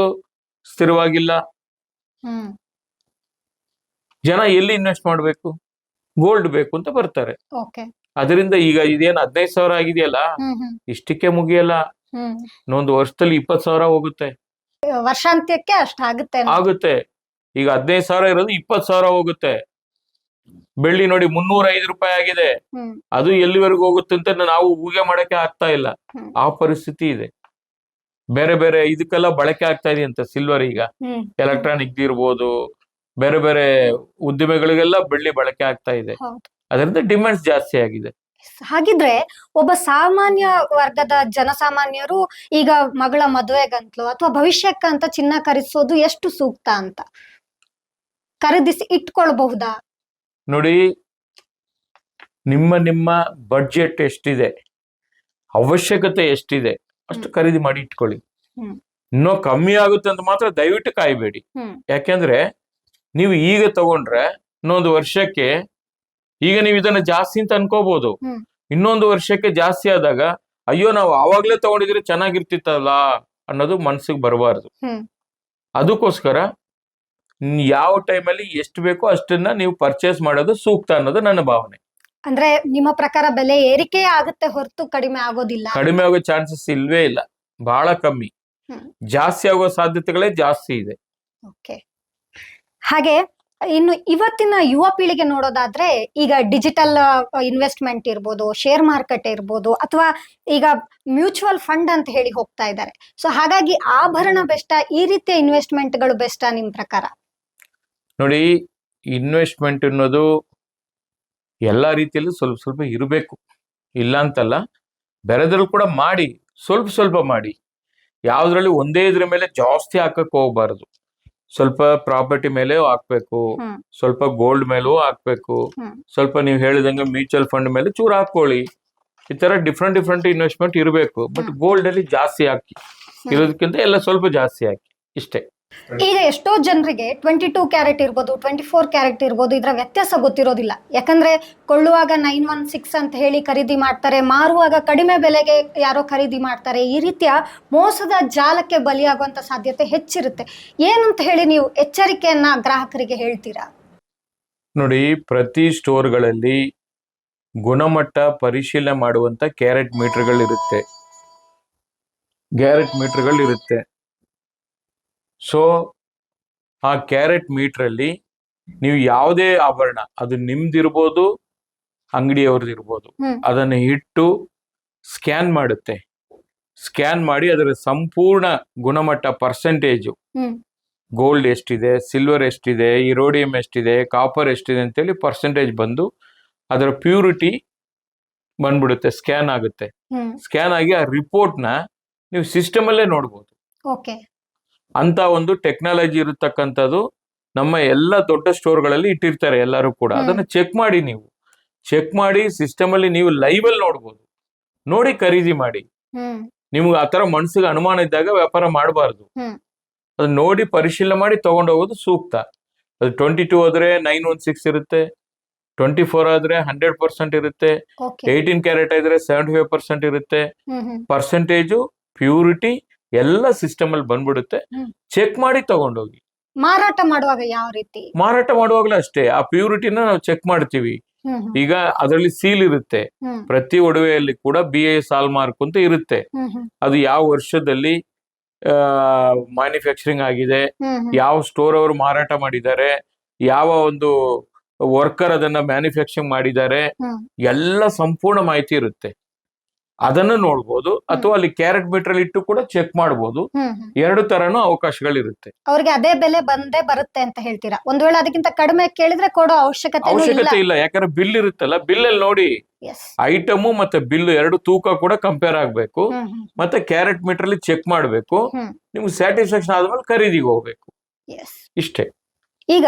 [SPEAKER 2] ಸ್ಥಿರವಾಗಿಲ್ಲ.
[SPEAKER 1] ಹ್ಮ್
[SPEAKER 2] ಜನ ಎಲ್ಲಿ ಇನ್ವೆಸ್ಟ್ ಮಾಡ್ಬೇಕು? ಗೋಲ್ಡ್ ಬೇಕು ಅಂತ ಬರ್ತಾರೆ.
[SPEAKER 1] ಓಕೆ.
[SPEAKER 2] ಅದರಿಂದ ಈಗ ಇದೇನು 15,000 ಆಗಿದೆಯಲ್ಲ,
[SPEAKER 1] ಹ್ಮ್ ಹ್ಮ್
[SPEAKER 2] ಇಷ್ಟಕ್ಕೆ ಮುಗಿಯಲ್ಲ.
[SPEAKER 1] ಹ್ಮ್
[SPEAKER 2] ಇನ್ನೊಂದು ವರ್ಷದಲ್ಲಿ 20,000 ಹೋಗುತ್ತೆ.
[SPEAKER 1] ವರ್ಷಾಂತ್ಯಕ್ಕೆ ಅಷ್ಟಾಗುತ್ತೆ.
[SPEAKER 2] ಆಗುತ್ತೆ. ಈಗ 15,000 ಇರೋದು 20,000 ಹೋಗುತ್ತೆ. ಬೆಳ್ಳಿ ನೋಡಿ 305 ರೂಪಾಯಿ ಆಗಿದೆ.
[SPEAKER 1] ಹ್ಮ್
[SPEAKER 2] ಅದು ಎಲ್ಲಿವರೆಗೂ ಹೋಗುತ್ತೆ ಅಂತ ನಾವು ಊಹೆ ಮಾಡಕ್ಕೆ ಆಗ್ತಾ ಇಲ್ಲ.
[SPEAKER 1] ಹ್ಮ್.
[SPEAKER 2] ಆ ಪರಿಸ್ಥಿತಿ ಇದೆ. ಬೇರೆ ಬೇರೆ ಇದಕ್ಕೆಲ್ಲ ಬಳಕೆ ಆಗ್ತಾ ಇದೆ ಅಂತ ಸಿಲ್ವರ್ ಈಗ
[SPEAKER 1] ಹ್ಮ್
[SPEAKER 2] ಎಲೆಕ್ಟ್ರಾನಿಕ್ ಇರ್ಬೋದು, ಬೇರೆ ಬೇರೆ ಉದ್ದಿಮೆಗಳಿಗೆಲ್ಲ ಬೆಳ್ಳಿ ಬಳಕೆ ಆಗ್ತಾ ಇದೆ.
[SPEAKER 1] ಹೌದು.
[SPEAKER 2] ಅದರಿಂದ ಡಿಮ್ಯಾಂಡ್ಸ್ ಜಾಸ್ತಿ ಆಗಿದೆ.
[SPEAKER 1] ಹಾಗಿದ್ರೆ ಒಬ್ಬ ಸಾಮಾನ್ಯ ವರ್ಗದ ಜನಸಾಮಾನ್ಯರು ಈಗ ಮಗಳ ಮದುವೆಗಂತಲೋ ಅಥವಾ ಭವಿಷ್ಯಕ್ಕಂತ ಚಿನ್ನ ಖರೀದಿಸೋದು ಎಷ್ಟು ಸೂಕ್ತ ಅಂತ, ಖರೀದಿಸಿ ಇಟ್ಕೊಳ್ಬಹುದಾ?
[SPEAKER 2] ನೋಡಿ, ನಿಮ್ಮ ಬಡ್ಜೆಟ್ ಎಷ್ಟಿದೆ, ಅವಶ್ಯಕತೆ ಎಷ್ಟಿದೆ ಅಷ್ಟು ಖರೀದಿ ಮಾಡಿ ಇಟ್ಕೊಳ್ಳಿ.
[SPEAKER 1] ಹ್ಮ್.
[SPEAKER 2] ಇನ್ನೂ ಕಮ್ಮಿ ಆಗುತ್ತೆ ಅಂತ ಮಾತ್ರ ದಯವಿಟ್ಟು ಕಾಯ್ಬೇಡಿ.
[SPEAKER 1] ಹ್ಮ್
[SPEAKER 2] ಯಾಕೆಂದ್ರೆ ನೀವು ಈಗ ತಗೊಂಡ್ರೆ ಇನ್ನೊಂದು ವರ್ಷಕ್ಕೆ, ಈಗ ನೀವು ಇದನ್ನ ಜಾಸ್ತಿ ಅಂತ ಅನ್ಕೋಬಹುದು,
[SPEAKER 1] ಹ್ಮ್.
[SPEAKER 2] ಇನ್ನೊಂದು ವರ್ಷಕ್ಕೆ ಜಾಸ್ತಿ ಆದಾಗ ಅಯ್ಯೋ ನಾವು ಆವಾಗ್ಲೇ ತಗೊಂಡಿದ್ರೆ ಚೆನ್ನಾಗಿರ್ತಿತ್ತಲ್ಲ ಅನ್ನೋದು ಮನ್ಸಿಗೆ ಬರಬಾರ್ದು.
[SPEAKER 1] ಹ್ಮ್.
[SPEAKER 2] ಅದಕ್ಕೋಸ್ಕರ ಯಾವ ಟೈಮಲ್ಲಿ ಎಷ್ಟು ಬೇಕೋ ಅಷ್ಟನ್ನ ನೀವು ಪರ್ಚೇಸ್ ಮಾಡೋದು ಸೂಕ್ತ ಅನ್ನೋದು ನನ್ನ ಭಾವನೆ.
[SPEAKER 1] ಅಂದ್ರೆ ನಿಮ್ಮ ಪ್ರಕಾರ ಬೆಲೆ ಏರಿಕೆ ಆಗುತ್ತೆ ಹೊರತು ಕಡಿಮೆ ಆಗೋದಿಲ್ಲ?
[SPEAKER 2] ಕಡಿಮೆ ಆಗೋ ಚಾನ್ಸಸ್ ಇಲ್ವೇ ಇಲ್ಲ, ಬಹಳ ಕಮ್ಮಿ.
[SPEAKER 1] ಹ್ಮ್.
[SPEAKER 2] ಜಾಸ್ತಿ ಆಗೋ ಸಾಧ್ಯತೆಗಳೇ ಜಾಸ್ತಿ ಇದೆ.
[SPEAKER 1] ಓಕೆ. ಹಾಗೆ ಇನ್ನು ಇವತ್ತಿನ ಯುವ ಪೀಳಿಗೆ ನೋಡೋದಾದ್ರೆ ಈಗ ಡಿಜಿಟಲ್ ಇನ್ವೆಸ್ಟ್ಮೆಂಟ್ ಇರ್ಬೋದು, ಶೇರ್ ಮಾರ್ಕೆಟ್ ಇರ್ಬೋದು, ಅಥವಾ ಈಗ ಮ್ಯೂಚುವಲ್ ಫಂಡ್ ಅಂತ ಹೇಳಿ ಹೋಗ್ತಾ ಇದ್ದಾರೆ. ಸೊ ಹಾಗಾಗಿ ಆಭರಣ ಬೆಸ್ಟಾ, ಈ ರೀತಿಯ ಇನ್ವೆಸ್ಟ್ಮೆಂಟ್ಗಳು ಬೆಸ್ಟಾ ನಿಮ್ ಪ್ರಕಾರ?
[SPEAKER 2] ನೋಡಿ, ಇನ್ವೆಸ್ಟ್ಮೆಂಟ್ ಅನ್ನೋದು ಎಲ್ಲಾ ರೀತಿಯಲ್ಲೂ ಸ್ವಲ್ಪ ಸ್ವಲ್ಪ ಇರಬೇಕು, ಇಲ್ಲ ಅಂತಲ್ಲ. ಬೇರೆದ್ರಲ್ಲಿ ಕೂಡ ಮಾಡಿ, ಸ್ವಲ್ಪ ಸ್ವಲ್ಪ ಮಾಡಿ. ಯಾವ್ದ್ರಲ್ಲಿ ಒಂದೇ ಇದ್ರ ಮೇಲೆ ಜಾಸ್ತಿ ಹಾಕಕ್ ಹೋಗ್ಬಾರ್ದು. ಸ್ವಲ್ಪ ಪ್ರಾಪರ್ಟಿ ಮೇಲೆ ಹಾಕ್ಬೇಕು,
[SPEAKER 1] ಹ್ಮ್.
[SPEAKER 2] ಸ್ವಲ್ಪ ಗೋಲ್ಡ್ ಮೇಲೂ ಹಾಕ್ಬೇಕು,
[SPEAKER 1] ಹ್ಮ್.
[SPEAKER 2] ಸ್ವಲ್ಪ ನೀವು ಹೇಳಿದಂಗೆ ಮ್ಯೂಚುವಲ್ ಫಂಡ್ ಮೇಲೆ ಚೂರು ಹಾಕೊಳ್ಳಿ. ಈ ತರ ಡಿಫ್ರೆಂಟ್ ಇನ್ವೆಸ್ಟ್ಮೆಂಟ್ ಇರಬೇಕು. ಬಟ್ ಗೋಲ್ಡ್ ಅಲ್ಲಿ ಜಾಸ್ತಿ ಹಾಕಿ, ಇರೋದಕ್ಕಿಂತ ಎಲ್ಲ ಸ್ವಲ್ಪ ಜಾಸ್ತಿ ಹಾಕಿ, ಇಷ್ಟೇ.
[SPEAKER 1] ಈಗ ಎಷ್ಟೋ ಜನರಿಗೆ 22 ಕ್ಯಾರೆಟ್ ಇರ್ಬೋದು, 24 ಕ್ಯಾರೆಟ್ ಇರ್ಬೋದು, ಇದರ ವ್ಯತ್ಯಾಸ ಗೊತ್ತಿರೋದಿಲ್ಲ. ಯಾಕಂದ್ರೆ ಕೊಳ್ಳುವಾಗ 916 ಅಂತ ಹೇಳಿ ಖರೀದಿ ಮಾಡ್ತಾರೆ, ಮಾರುವಾಗ ಕಡಿಮೆ ಬೆಲೆಗೆ ಯಾರೋ ಖರೀದಿ ಮಾಡ್ತಾರೆ. ಈ ರೀತಿಯ ಮೋಸದ ಜಾಲಕ್ಕೆ ಬಲಿಯಾಗುವಂತ ಸಾಧ್ಯತೆ ಹೆಚ್ಚಿರುತ್ತೆ. ಏನಂತ ಹೇಳಿ ನೀವು ಎಚ್ಚರಿಕೆಯನ್ನ ಗ್ರಾಹಕರಿಗೆ ಹೇಳ್ತೀರಾ?
[SPEAKER 2] ನೋಡಿ, ಪ್ರತಿ ಸ್ಟೋರ್ಗಳಲ್ಲಿ ಗುಣಮಟ್ಟ ಪರಿಶೀಲನೆ ಮಾಡುವಂತ ಕ್ಯಾರೆಟ್ ಮೀಟರ್ಗಳಿರುತ್ತೆ. ಸೊ ಆ ಕ್ಯಾರೆಟ್ ಮೀಟರ್ ನೀವು ಯಾವುದೇ ಆಭರಣ, ಅದು ನಿಮ್ದಿರ್ಬೋದು, ಅಂಗಡಿಯವ್ರದ್ದಿರ್ಬೋದು,
[SPEAKER 1] ಹ್ಮ್.
[SPEAKER 2] ಅದನ್ನ ಇಟ್ಟು ಸ್ಕ್ಯಾನ್ ಮಾಡುತ್ತೆ. ಸ್ಕ್ಯಾನ್ ಮಾಡಿ ಅದರ ಸಂಪೂರ್ಣ ಗುಣಮಟ್ಟ ಪರ್ಸೆಂಟೇಜು,
[SPEAKER 1] ಹ್ಮ್.
[SPEAKER 2] ಗೋಲ್ಡ್ ಎಷ್ಟಿದೆ, ಸಿಲ್ವರ್ ಎಷ್ಟಿದೆ, ಇರೋಡಿಯಂ ಎಷ್ಟಿದೆ, ಕಾಪರ್ ಎಷ್ಟಿದೆ ಅಂತೇಳಿ ಪರ್ಸೆಂಟೇಜ್ ಬಂದು ಅದರ ಪ್ಯೂರಿಟಿ ಬಂದ್ಬಿಡುತ್ತೆ, ಸ್ಕ್ಯಾನ್ ಆಗುತ್ತೆ.
[SPEAKER 1] ಹ್ಮ್.
[SPEAKER 2] ಸ್ಕ್ಯಾನ್ ಆಗಿ ಆ ರಿಪೋರ್ಟ್ನ ನೀವು ಸಿಸ್ಟಮ್ ಅಲ್ಲೇ ನೋಡ್ಬೋದು.
[SPEAKER 1] ಓಕೆ.
[SPEAKER 2] ಅಂತ ಒಂದು ಟೆಕ್ನಾಲಜಿ ಇರತಕ್ಕಂಥದ್ದು ನಮ್ಮ ಎಲ್ಲ ದೊಡ್ಡ ಸ್ಟೋರ್ಗಳಲ್ಲಿ ಇಟ್ಟಿರ್ತಾರೆ ಎಲ್ಲರೂ ಕೂಡ. ಅದನ್ನ ಚೆಕ್ ಮಾಡಿ, ನೀವು ಚೆಕ್ ಮಾಡಿ ಸಿಸ್ಟಮ್ ಅಲ್ಲಿ ನೀವು ಲೈವ್ ಅಲ್ಲಿ ನೋಡ್ಬೋದು. ನೋಡಿ ಖರೀದಿ ಮಾಡಿ.
[SPEAKER 1] ಹ್ಮ್.
[SPEAKER 2] ನಿಮ್ಗೆ ಆತರ ಮನಸ್ಸಿಗೆ ಅನುಮಾನ ಇದ್ದಾಗ ವ್ಯಾಪಾರ ಮಾಡಬಾರ್ದು.
[SPEAKER 1] ಹ್ಮ್.
[SPEAKER 2] ಅದನ್ನ ನೋಡಿ ಪರಿಶೀಲನೆ ಮಾಡಿ ತಗೊಂಡೋಗೋದು ಸೂಕ್ತ. ಅದು 22 ಆದ್ರೆ 916 ಇರುತ್ತೆ, 24 ಆದ್ರೆ 100% ಇರುತ್ತೆ,
[SPEAKER 1] ಓಕೆ.
[SPEAKER 2] 18 ಕ್ಯಾರೆಟ್ ಆದ್ರೆ 75% ಇರುತ್ತೆ.
[SPEAKER 1] ಹ್ಮ್. ಹ್ಮ್.
[SPEAKER 2] ಪರ್ಸೆಂಟೇಜು, ಪ್ಯೂರಿಟಿ ಎಲ್ಲ ಸಿಸ್ಟಮ್ ಅಲ್ಲಿ ಬಂದ್ಬಿಡುತ್ತೆ.
[SPEAKER 1] ಹ್ಮ್.
[SPEAKER 2] ಚೆಕ್ ಮಾಡಿ ತಗೊಂಡೋಗಿ.
[SPEAKER 1] ಮಾರಾಟ ಮಾಡುವಾಗ ಯಾವ ರೀತಿ?
[SPEAKER 2] ಮಾರಾಟ ಮಾಡುವಾಗ್ಲೂ ಅಷ್ಟೇ ಆ ಪ್ಯೂರಿಟಿನ ನಾವು ಚೆಕ್ ಮಾಡ್ತೀವಿ. ಈಗ ಅದರಲ್ಲಿ ಸೀಲ್ ಇರುತ್ತೆ, ಪ್ರತಿ ಒಡವೆಯಲ್ಲಿ ಕೂಡ BIS ಹಾಲ್ಮಾರ್ಕ್ ಅಂತ ಇರುತ್ತೆ. ಅದು ಯಾವ ವರ್ಷದಲ್ಲಿ ಮ್ಯಾನುಫ್ಯಾಕ್ಚರಿಂಗ್ ಆಗಿದೆ, ಯಾವ ಸ್ಟೋರ್ ಅವರು ಮಾರಾಟ ಮಾಡಿದ್ದಾರೆ, ಯಾವ ಒಂದು ವರ್ಕರ್ ಅದನ್ನ ಮ್ಯಾನುಫ್ಯಾಕ್ಚರಿಂಗ್ ಮಾಡಿದ್ದಾರೆ, ಎಲ್ಲ ಸಂಪೂರ್ಣ ಮಾಹಿತಿ ಇರುತ್ತೆ. ಅದನ್ನು ನೋಡ್ಬೋದು, ಅಥವಾ ಅಲ್ಲಿ ಕ್ಯಾರೆಟ್ ಮೀಟರ್ ಇಟ್ಟು ಕೂಡ ಚೆಕ್ ಮಾಡಬಹುದು. ಎರಡು ತರನು ಅವಕಾಶಗಳಿರುತ್ತೆ.
[SPEAKER 1] ಅವ್ರಿಗೆ ಅದೇ ಬೆಲೆ ಬಂದೇ ಬರುತ್ತೆ ಅಂತ ಹೇಳ್ತೀರಾ? ಒಂದ್ ವೇಳೆ ಅದಕ್ಕಿಂತ ಕಡಿಮೆ ಕೇಳಿದ್ರೆ ಕೊಡೋ
[SPEAKER 2] ಅವಶ್ಯಕತೆ ಇಲ್ಲ, ಯಾಕಂದ್ರೆ ಬಿಲ್ ಇರುತ್ತಲ್ಲ, ಬಿಲ್ ಅಲ್ಲಿ ನೋಡಿ ಐಟಮ್ ಮತ್ತೆ ಬಿಲ್ ಎರಡು ತೂಕ ಕೂಡ ಕಂಪೇರ್ ಆಗ್ಬೇಕು, ಮತ್ತೆ ಕ್ಯಾರೆಟ್ ಮೀಟರ್ ಅಲ್ಲಿ ಚೆಕ್ ಮಾಡ್ಬೇಕು. ನಿಮ್ಗೆ ಸ್ಯಾಟಿಸ್ಫ್ಯಾಕ್ಷನ್ ಆದ್ಮೇಲೆ ಖರೀದಿಗೆ ಹೋಗ್ಬೇಕು, ಇಷ್ಟೇ.
[SPEAKER 1] ಈಗ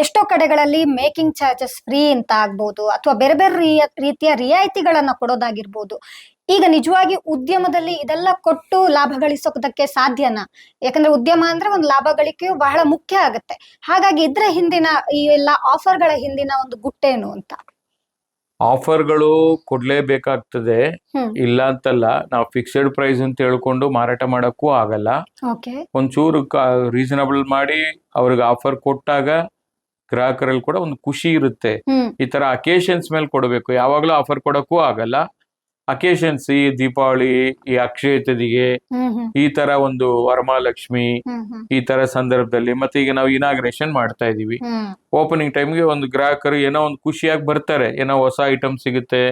[SPEAKER 1] ಎಷ್ಟೋ ಕಡೆಗಳಲ್ಲಿ ಮೇಕಿಂಗ್ ಚಾರ್ಜಸ್ ಫ್ರೀ ಅಂತ ಆಗ್ಬಹುದು, ಅಥವಾ ಬೇರೆ ಬೇರೆ ರೀತಿಯ ರಿಯಾಯಿತಿಗಳನ್ನ ಕೊಡೋದಾಗಿರ್ಬೋದು. ಈಗ ನಿಜವಾಗಿ ಉದ್ಯಮದಲ್ಲಿ ಇದೆಲ್ಲ ಕೊಟ್ಟು ಲಾಭ ಗಳಿಸೋದಕ್ಕೆ ಸಾಧ್ಯನಾ? ಯಾಕಂದ್ರೆ ಉದ್ಯಮ ಅಂದ್ರೆ ಒಂದು ಲಾಭ ಗಳಿಕೆಯು ಬಹಳ ಮುಖ್ಯ ಆಗುತ್ತೆ. ಹಾಗಾಗಿ ಇದ್ರ ಹಿಂದಿನ ಈ ಎಲ್ಲ ಆಫರ್ಗಳ ಹಿಂದಿನ ಒಂದು ಗುಟ್ಟೇನು ಅಂತ?
[SPEAKER 2] ಆಫರ್ಗಳು ಕೊಡ್ಲೇಬೇಕಾಗ್ತದೆ, ಇಲ್ಲ ಅಂತಲ್ಲ. ನಾವು ಫಿಕ್ಸ್ಡ್ ಪ್ರೈಸ್ ಅಂತ ಹೇಳ್ಕೊಂಡು ಮಾರಾಟ ಮಾಡಕ್ಕೂ ಆಗಲ್ಲ. ಒಂಚೂರು ರೀಸನಬಲ್ ಮಾಡಿ ಅವ್ರಿಗೆ ಆಫರ್ ಕೊಟ್ಟಾಗ ಗ್ರಾಹಕರಲ್ಲಿ ಕೂಡ ಒಂದು ಖುಷಿ ಇರುತ್ತೆ. ಈ ತರ ಅಕೇಶನ್ಸ್ ಮೇಲೆ ಕೊಡಬೇಕು, ಯಾವಾಗ್ಲೂ ಆಫರ್ ಕೊಡಕ್ಕೂ ಆಗಲ್ಲ. ಅಕೇಶನ್ಸ್, ಈ ದೀಪಾವಳಿ, ಈ ಅಕ್ಷಯ ತೃತೀಯೆ, ಈ ತರ ಒಂದು ವರಮಹಾಲಕ್ಷ್ಮಿ, ಈ ತರ ಸಂದರ್ಭದಲ್ಲಿ, ಮತ್ತೆ ಈಗ ನಾವು ಇನಾಗ್ರೇಷನ್ ಮಾಡ್ತಾ ಇದೀವಿ, ಓಪನಿಂಗ್ ಟೈಮ್ಗೆ ಒಂದು ಗ್ರಾಹಕರು ಏನೋ ಒಂದು ಖುಷಿಯಾಗಿ ಬರ್ತಾರೆ, ಏನೋ ಹೊಸ ಐಟಮ್ ಸಿಗುತ್ತೆ,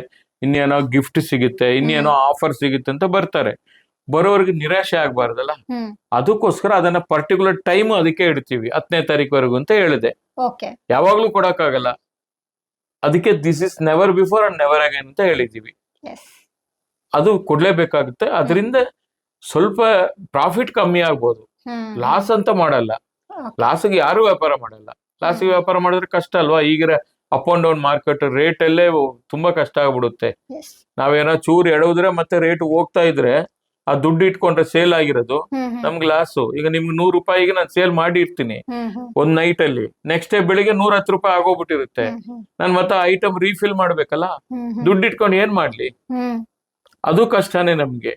[SPEAKER 2] ಇನ್ನೇನೋ ಗಿಫ್ಟ್ ಸಿಗುತ್ತೆ, ಇನ್ನೇನೋ ಆಫರ್ ಸಿಗುತ್ತೆ ಅಂತ ಬರ್ತಾರೆ. ಬರೋರಿಗೆ ನಿರಾಶೆ ಆಗ್ಬಾರ್ದಲ್ಲ, ಅದಕ್ಕೋಸ್ಕರ ಅದನ್ನ ಪರ್ಟಿಕ್ಯುಲರ್ ಟೈಮ್ ಅದಕ್ಕೆ ಇಡ್ತೀವಿ, 10ನೇ ತಾರೀಕುವರೆಗೂ ಅಂತ ಹೇಳಿದೆ. ಯಾವಾಗ್ಲೂ ಕೊಡಕ್ಕಾಗಲ್ಲ, ಅದಕ್ಕೆ this is never before and never again ಅಂತ ಹೇಳಿದೀವಿ. ಅದು ಕೊಡ್ಲೇಬೇಕಾಗುತ್ತೆ. ಅದರಿಂದ ಸ್ವಲ್ಪ ಪ್ರಾಫಿಟ್ ಕಮ್ಮಿ ಆಗ್ಬೋದು, ಲಾಸ್ ಅಂತ ಮಾಡಲ್ಲ. ಲಾಸ್ಗೆ ಯಾರು ವ್ಯಾಪಾರ ಮಾಡಲ್ಲ. ಲಾಸ್ಗೆ ವ್ಯಾಪಾರ ಮಾಡಿದ್ರೆ ಕಷ್ಟ ಅಲ್ವಾ? ಈಗ up and down market rate ಅಲ್ಲೇ ತುಂಬಾ ಕಷ್ಟ ಆಗ್ಬಿಡುತ್ತೆ. ನಾವೇನೋ ಚೂರು ಎಡವಿದ್ರೆ ಮತ್ತೆ ರೇಟ್ ಹೋಗ್ತಾ ಇದ್ರೆ ಆ ದುಡ್ಡು ಇಟ್ಕೊಂಡ್ರೆ ಸೇಲ್ ಆಗಿರೋದು ನಮ್ಗೆ ಲಾಸು. ಈಗ ನಿಮ್ಗೆ 100 ರೂಪಾಯಿಗೆ ನಾನು ಸೇಲ್ ಮಾಡಿ ಇರ್ತೀನಿ ಒಂದ್ ನೈಟ್ ಅಲ್ಲಿ, ನೆಕ್ಸ್ಟ್ ಡೇ ಬೆಳಿಗ್ಗೆ 110 ರೂಪಾಯಿ ಆಗೋಗ್ಬಿಟ್ಟಿರುತ್ತೆ. ನಾನು ಮತ್ತೆ ಐಟಮ್ ರೀಫಿಲ್ ಮಾಡ್ಬೇಕಲ್ಲ, ದುಡ್ಡು ಇಟ್ಕೊಂಡು ಏನ್ ಮಾಡ್ಲಿ? ಅದು ಕಷ್ಟನೇ ನಮ್ಗೆ.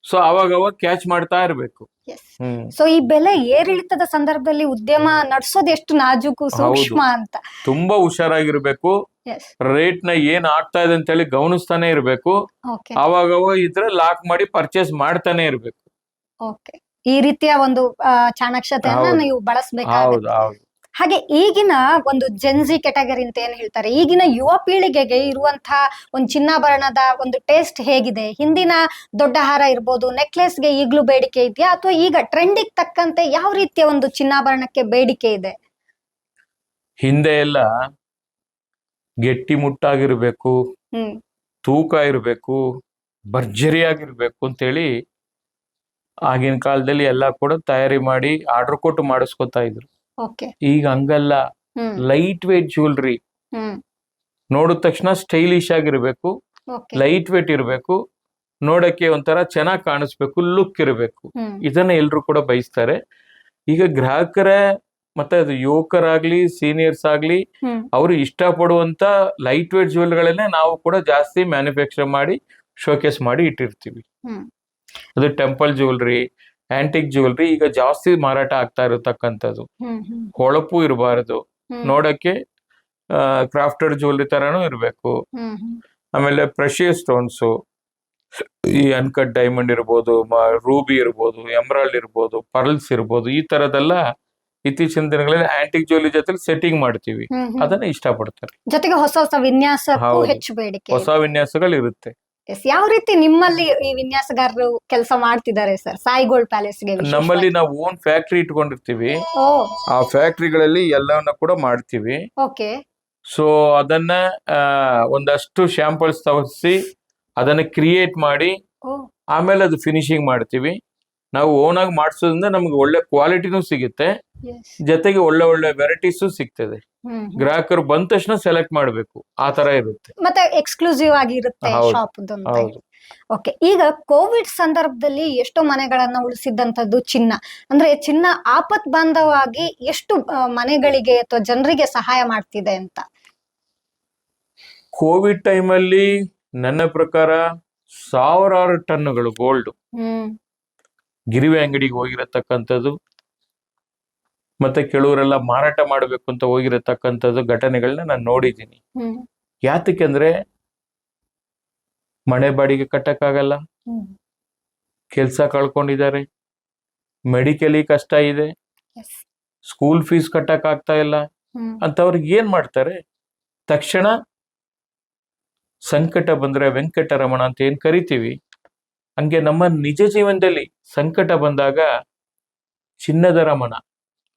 [SPEAKER 2] ಸೊ ಅವಾಗ ಕ್ಯಾಚ್ ಮಾಡ್ತಾ ಇರ್ಬೇಕು.
[SPEAKER 1] ಸೊ ಈ ಬೆಲೆ ಏರಿಳಿತದ ಸಂದರ್ಭದಲ್ಲಿ ಉದ್ಯಮ ನಡೆಸೋದು ಎಷ್ಟು ನಾಜೂಕು, ಸೂಕ್ಷ್ಮ ಅಂತ.
[SPEAKER 2] ತುಂಬಾ ಹುಷಾರಾಗಿರ್ಬೇಕು. ರೇಟ್ ನ ಏನ್ ಆಗ್ತಾ ಇದೆ ಅಂತ ಹೇಳಿ ಗಮನಿಸ್ತಾನೆ ಇರ್ಬೇಕು. ಅವಾಗ ಇದ್ರೆ ಲಾಕ್ ಮಾಡಿ ಪರ್ಚೇಸ್ ಮಾಡ್ತಾನೆ ಇರ್ಬೇಕು.
[SPEAKER 1] ಈ ರೀತಿಯ ಒಂದು ಚಾಣಾಕ್ಷತೆಯನ್ನ ನೀವು ಬಳಸಬೇಕಾಗುತ್ತೆ. ಹಾಗೆ ಈಗಿನ ಒಂದು ಜೆನ್ಜಿ ಕ್ಯಾಟಗರಿ ಅಂತ ಏನ್ ಹೇಳ್ತಾರೆ, ಈಗಿನ ಯುವ ಪೀಳಿಗೆಗೆ ಇರುವಂತಹ ಒಂದು ಚಿನ್ನಾಭರಣದ ಒಂದು ಟೇಸ್ಟ್ ಹೇಗಿದೆ? ಹಿಂದಿನ ದೊಡ್ಡ ಹಾರ ಇರ್ಬೋದು, ನೆಕ್ಲೆಸ್ಗೆ ಈಗ್ಲೂ ಬೇಡಿಕೆ ಇದೆಯಾ, ಅಥವಾ ಈಗ ಟ್ರೆಂಡಿಗೆ ತಕ್ಕಂತೆ ಯಾವ ರೀತಿಯ ಒಂದು ಚಿನ್ನಾಭರಣಕ್ಕೆ ಬೇಡಿಕೆ ಇದೆ?
[SPEAKER 2] ಹಿಂದೆ ಎಲ್ಲ ಗಟ್ಟಿ ಮುಟ್ಟಾಗಿರ್ಬೇಕು, ತೂಕ ಇರ್ಬೇಕು, ಭರ್ಜರಿಯಾಗಿರ್ಬೇಕು ಅಂತೇಳಿ ಆಗಿನ ಕಾಲದಲ್ಲಿ ಎಲ್ಲ ಕೂಡ ತಯಾರಿ ಮಾಡಿ ಆರ್ಡರ್ ಕೊಟ್ಟು ಮಾಡಿಸ್ಕೊತಾ ಇದ್ರು. ಈಗ ಹಂಗಲ್ಲ, ಲೈಟ್ ವೇಟ್ ಜ್ಯುವೆಲ್ರಿ, ನೋಡಿದ ತಕ್ಷಣ ಸ್ಟೈಲಿಶ್ ಆಗಿರ್ಬೇಕು, ಲೈಟ್ ವೇಟ್ ಇರ್ಬೇಕು, ನೋಡಕ್ಕೆ ಒಂಥರ ಚೆನ್ನಾಗಿ ಕಾಣಿಸ್ಬೇಕು, ಲುಕ್ ಇರಬೇಕು. ಇದನ್ನ ಎಲ್ರು ಕೂಡ ಬಯಸ್ತಾರೆ. ಈಗ ಗ್ರಾಹಕರ ಮತ್ತೆ ಅದು ಯುವಕರಾಗ್ಲಿ ಸೀನಿಯರ್ಸ್ ಆಗ್ಲಿ ಅವರು ಇಷ್ಟಪಡುವಂತ ಲೈಟ್ ವೇಟ್ ಜ್ಯುವೆಲ್ಗಳನ್ನೇ ನಾವು ಕೂಡ ಜಾಸ್ತಿ ಮ್ಯಾನುಫ್ಯಾಕ್ಚರ್ ಮಾಡಿ ಶೋಕೇಸ್ ಮಾಡಿ ಇಟ್ಟಿರ್ತೀವಿ. ಅದು ಟೆಂಪಲ್ ಜ್ಯುವೆಲ್ರಿ, ಆಂಟಿಕ್ ಜ್ಯುವೆಲ್ರಿ ಈಗ ಜಾಸ್ತಿ ಮಾರಾಟ ಆಗ್ತಾ ಇರತಕ್ಕಂಥದ್ದು. ಹೊಳಪು ಇರಬಾರದು, ನೋಡಕ್ಕೆ ಕ್ರಾಫ್ಟೆಡ್ ಜ್ಯುವೆಲ್ರಿ ತರಾನು ಇರಬೇಕು. ಆಮೇಲೆ ಪ್ರೆಷಿಯಸ್ ಸ್ಟೋನ್ಸ್, ಈ ಅನ್ಕಟ್ ಡೈಮಂಡ್ ಇರ್ಬೋದು, ರೂಬಿ ಇರ್ಬೋದು, ಎಮರಾಲ್ಡ್ ಇರ್ಬೋದು, ಪರ್ಲ್ಸ್ ಇರ್ಬೋದು, ಈ ತರದೆಲ್ಲ ಇತ್ತೀಚಿನ ದಿನಗಳಲ್ಲಿ ಆಂಟಿಕ್ ಜ್ಯುವೆಲ್ರಿ ಜೊತೆ ಸೆಟ್ಟಿಂಗ್ ಮಾಡ್ತೀವಿ. ಅದನ್ನ ಇಷ್ಟಪಡ್ತಾರೆ.
[SPEAKER 1] ಜೊತೆಗೆ ಹೊಸ ಹೊಸ ವಿನ್ಯಾಸ, ಹೆಚ್ಚು ಬೇಡಿಕೆ,
[SPEAKER 2] ಹೊಸ ವಿನ್ಯಾಸಗಳು ಇರುತ್ತೆ.
[SPEAKER 1] ಯಾವ ರೀತಿ ನಿಮ್ಮಲ್ಲಿ ಈ ವಿನ್ಯಾಸಗಾರರು ಕೆಲಸ ಮಾಡ್ತಿದ್ದಾರೆ ಸರ್? ಸಾಯಿ ಗೋಲ್ಡ್ ಪ್ಯಾಲೇಸ್ಗೆ
[SPEAKER 2] ನಮ್ಮಲ್ಲಿ ನಾವು ಓನ್ ಫ್ಯಾಕ್ಟ್ರಿ ಇಟ್ಕೊಂಡಿರ್ತೀವಿ. ಆ ಫ್ಯಾಕ್ಟ್ರಿಗಳಲ್ಲಿ ಎಲ್ಲವನ್ನ ಕೂಡ ಮಾಡ್ತೀವಿ. ಸೊ ಅದನ್ನ ಒಂದಷ್ಟು ಶಾಂಪಲ್ಸ್ ತರಿಸಿ ಅದನ್ನ ಕ್ರಿಯೇಟ್ ಮಾಡಿ ಆಮೇಲೆ ಅದು ಫಿನಿಶಿಂಗ್ ಮಾಡ್ತೀವಿ. ನಾವು ಓನ್ ಆಗಿ ಮಾಡಿಸೋದ್ರಿಂದ ನಮ್ಗೆ ಒಳ್ಳೆ ಕ್ವಾಲಿಟಿನೂ ಸಿಗುತ್ತೆ, ಜೊತೆಗೆ ಒಳ್ಳೆ ಒಳ್ಳೆ ವೆರೈಟೀಸು ಸಿಗ್ತದೆ. ಗ್ರಾಹಕರು ಬಂದ ತಕ್ಷಣ ಸೆಲೆಕ್ಟ್ ಮಾಡಬೇಕು, ಆ ತರ ಇರುತ್ತೆ.
[SPEAKER 1] ಮತ್ತೆ ಎಕ್ಸ್ಕ್ಲೂಸಿವ್ ಆಗಿ ಇರುತ್ತೆ ಶಾಪ್. ಓಕೆ, ಈಗ ಕೋವಿಡ್ ಸಂದರ್ಭದಲ್ಲಿ ಎಷ್ಟೋ ಮನೆಗಳನ್ನ ಉಳಿಸಿದಂತದ್ದು ಚಿನ್ನ. ಅಂದ್ರೆ ಚಿನ್ನ ಆಪತ್ ಬಾಂಧವಾಗಿ ಎಷ್ಟು ಮನೆಗಳಿಗೆ ಅಥವಾ ಜನರಿಗೆ ಸಹಾಯ ಮಾಡ್ತಿದೆ ಅಂತ?
[SPEAKER 2] ಕೋವಿಡ್ ಟೈಮಲ್ಲಿ ನನ್ನ ಪ್ರಕಾರ 1000 ಟನ್ನುಗಳು ಗೋಲ್ಡ್ ಗಿರಿವೆ ಅಂಗಡಿಗೆ ಹೋಗಿರತಕ್ಕಂಥದ್ದು ಮತ್ತೆ ಕೆಲವರೆಲ್ಲ ಮಾರಾಟ ಮಾಡಬೇಕು ಅಂತ ಹೋಗಿರತಕ್ಕಂಥದ್ದು ಘಟನೆಗಳನ್ನ ನಾನು ನೋಡಿದ್ದೀನಿ. ಯಾತಕ್ಕೆ ಅಂದ್ರೆ ಮನೆ ಬಾಡಿಗೆ ಕಟ್ಟಕ್ಕಾಗಲ್ಲ, ಕೆಲ್ಸ ಕಳ್ಕೊಂಡಿದ್ದಾರೆ, ಮೆಡಿಕಲಿ ಕಷ್ಟ ಇದೆ, ಸ್ಕೂಲ್ ಫೀಸ್ ಕಟ್ಟಕ್ ಆಗ್ತಾ ಇಲ್ಲ ಅಂತವ್ರಿಗೆ ಏನ್ ಮಾಡ್ತಾರೆ, ತಕ್ಷಣ ಸಂಕಟ ಬಂದ್ರೆ ವೆಂಕಟರಮಣ ಅಂತ ಏನ್ ಕರಿತೀವಿ, ಹಂಗೆ ನಮ್ಮ ನಿಜ ಜೀವನದಲ್ಲಿ ಸಂಕಟ ಬಂದಾಗ ಚಿನ್ನದ ರಮಣ,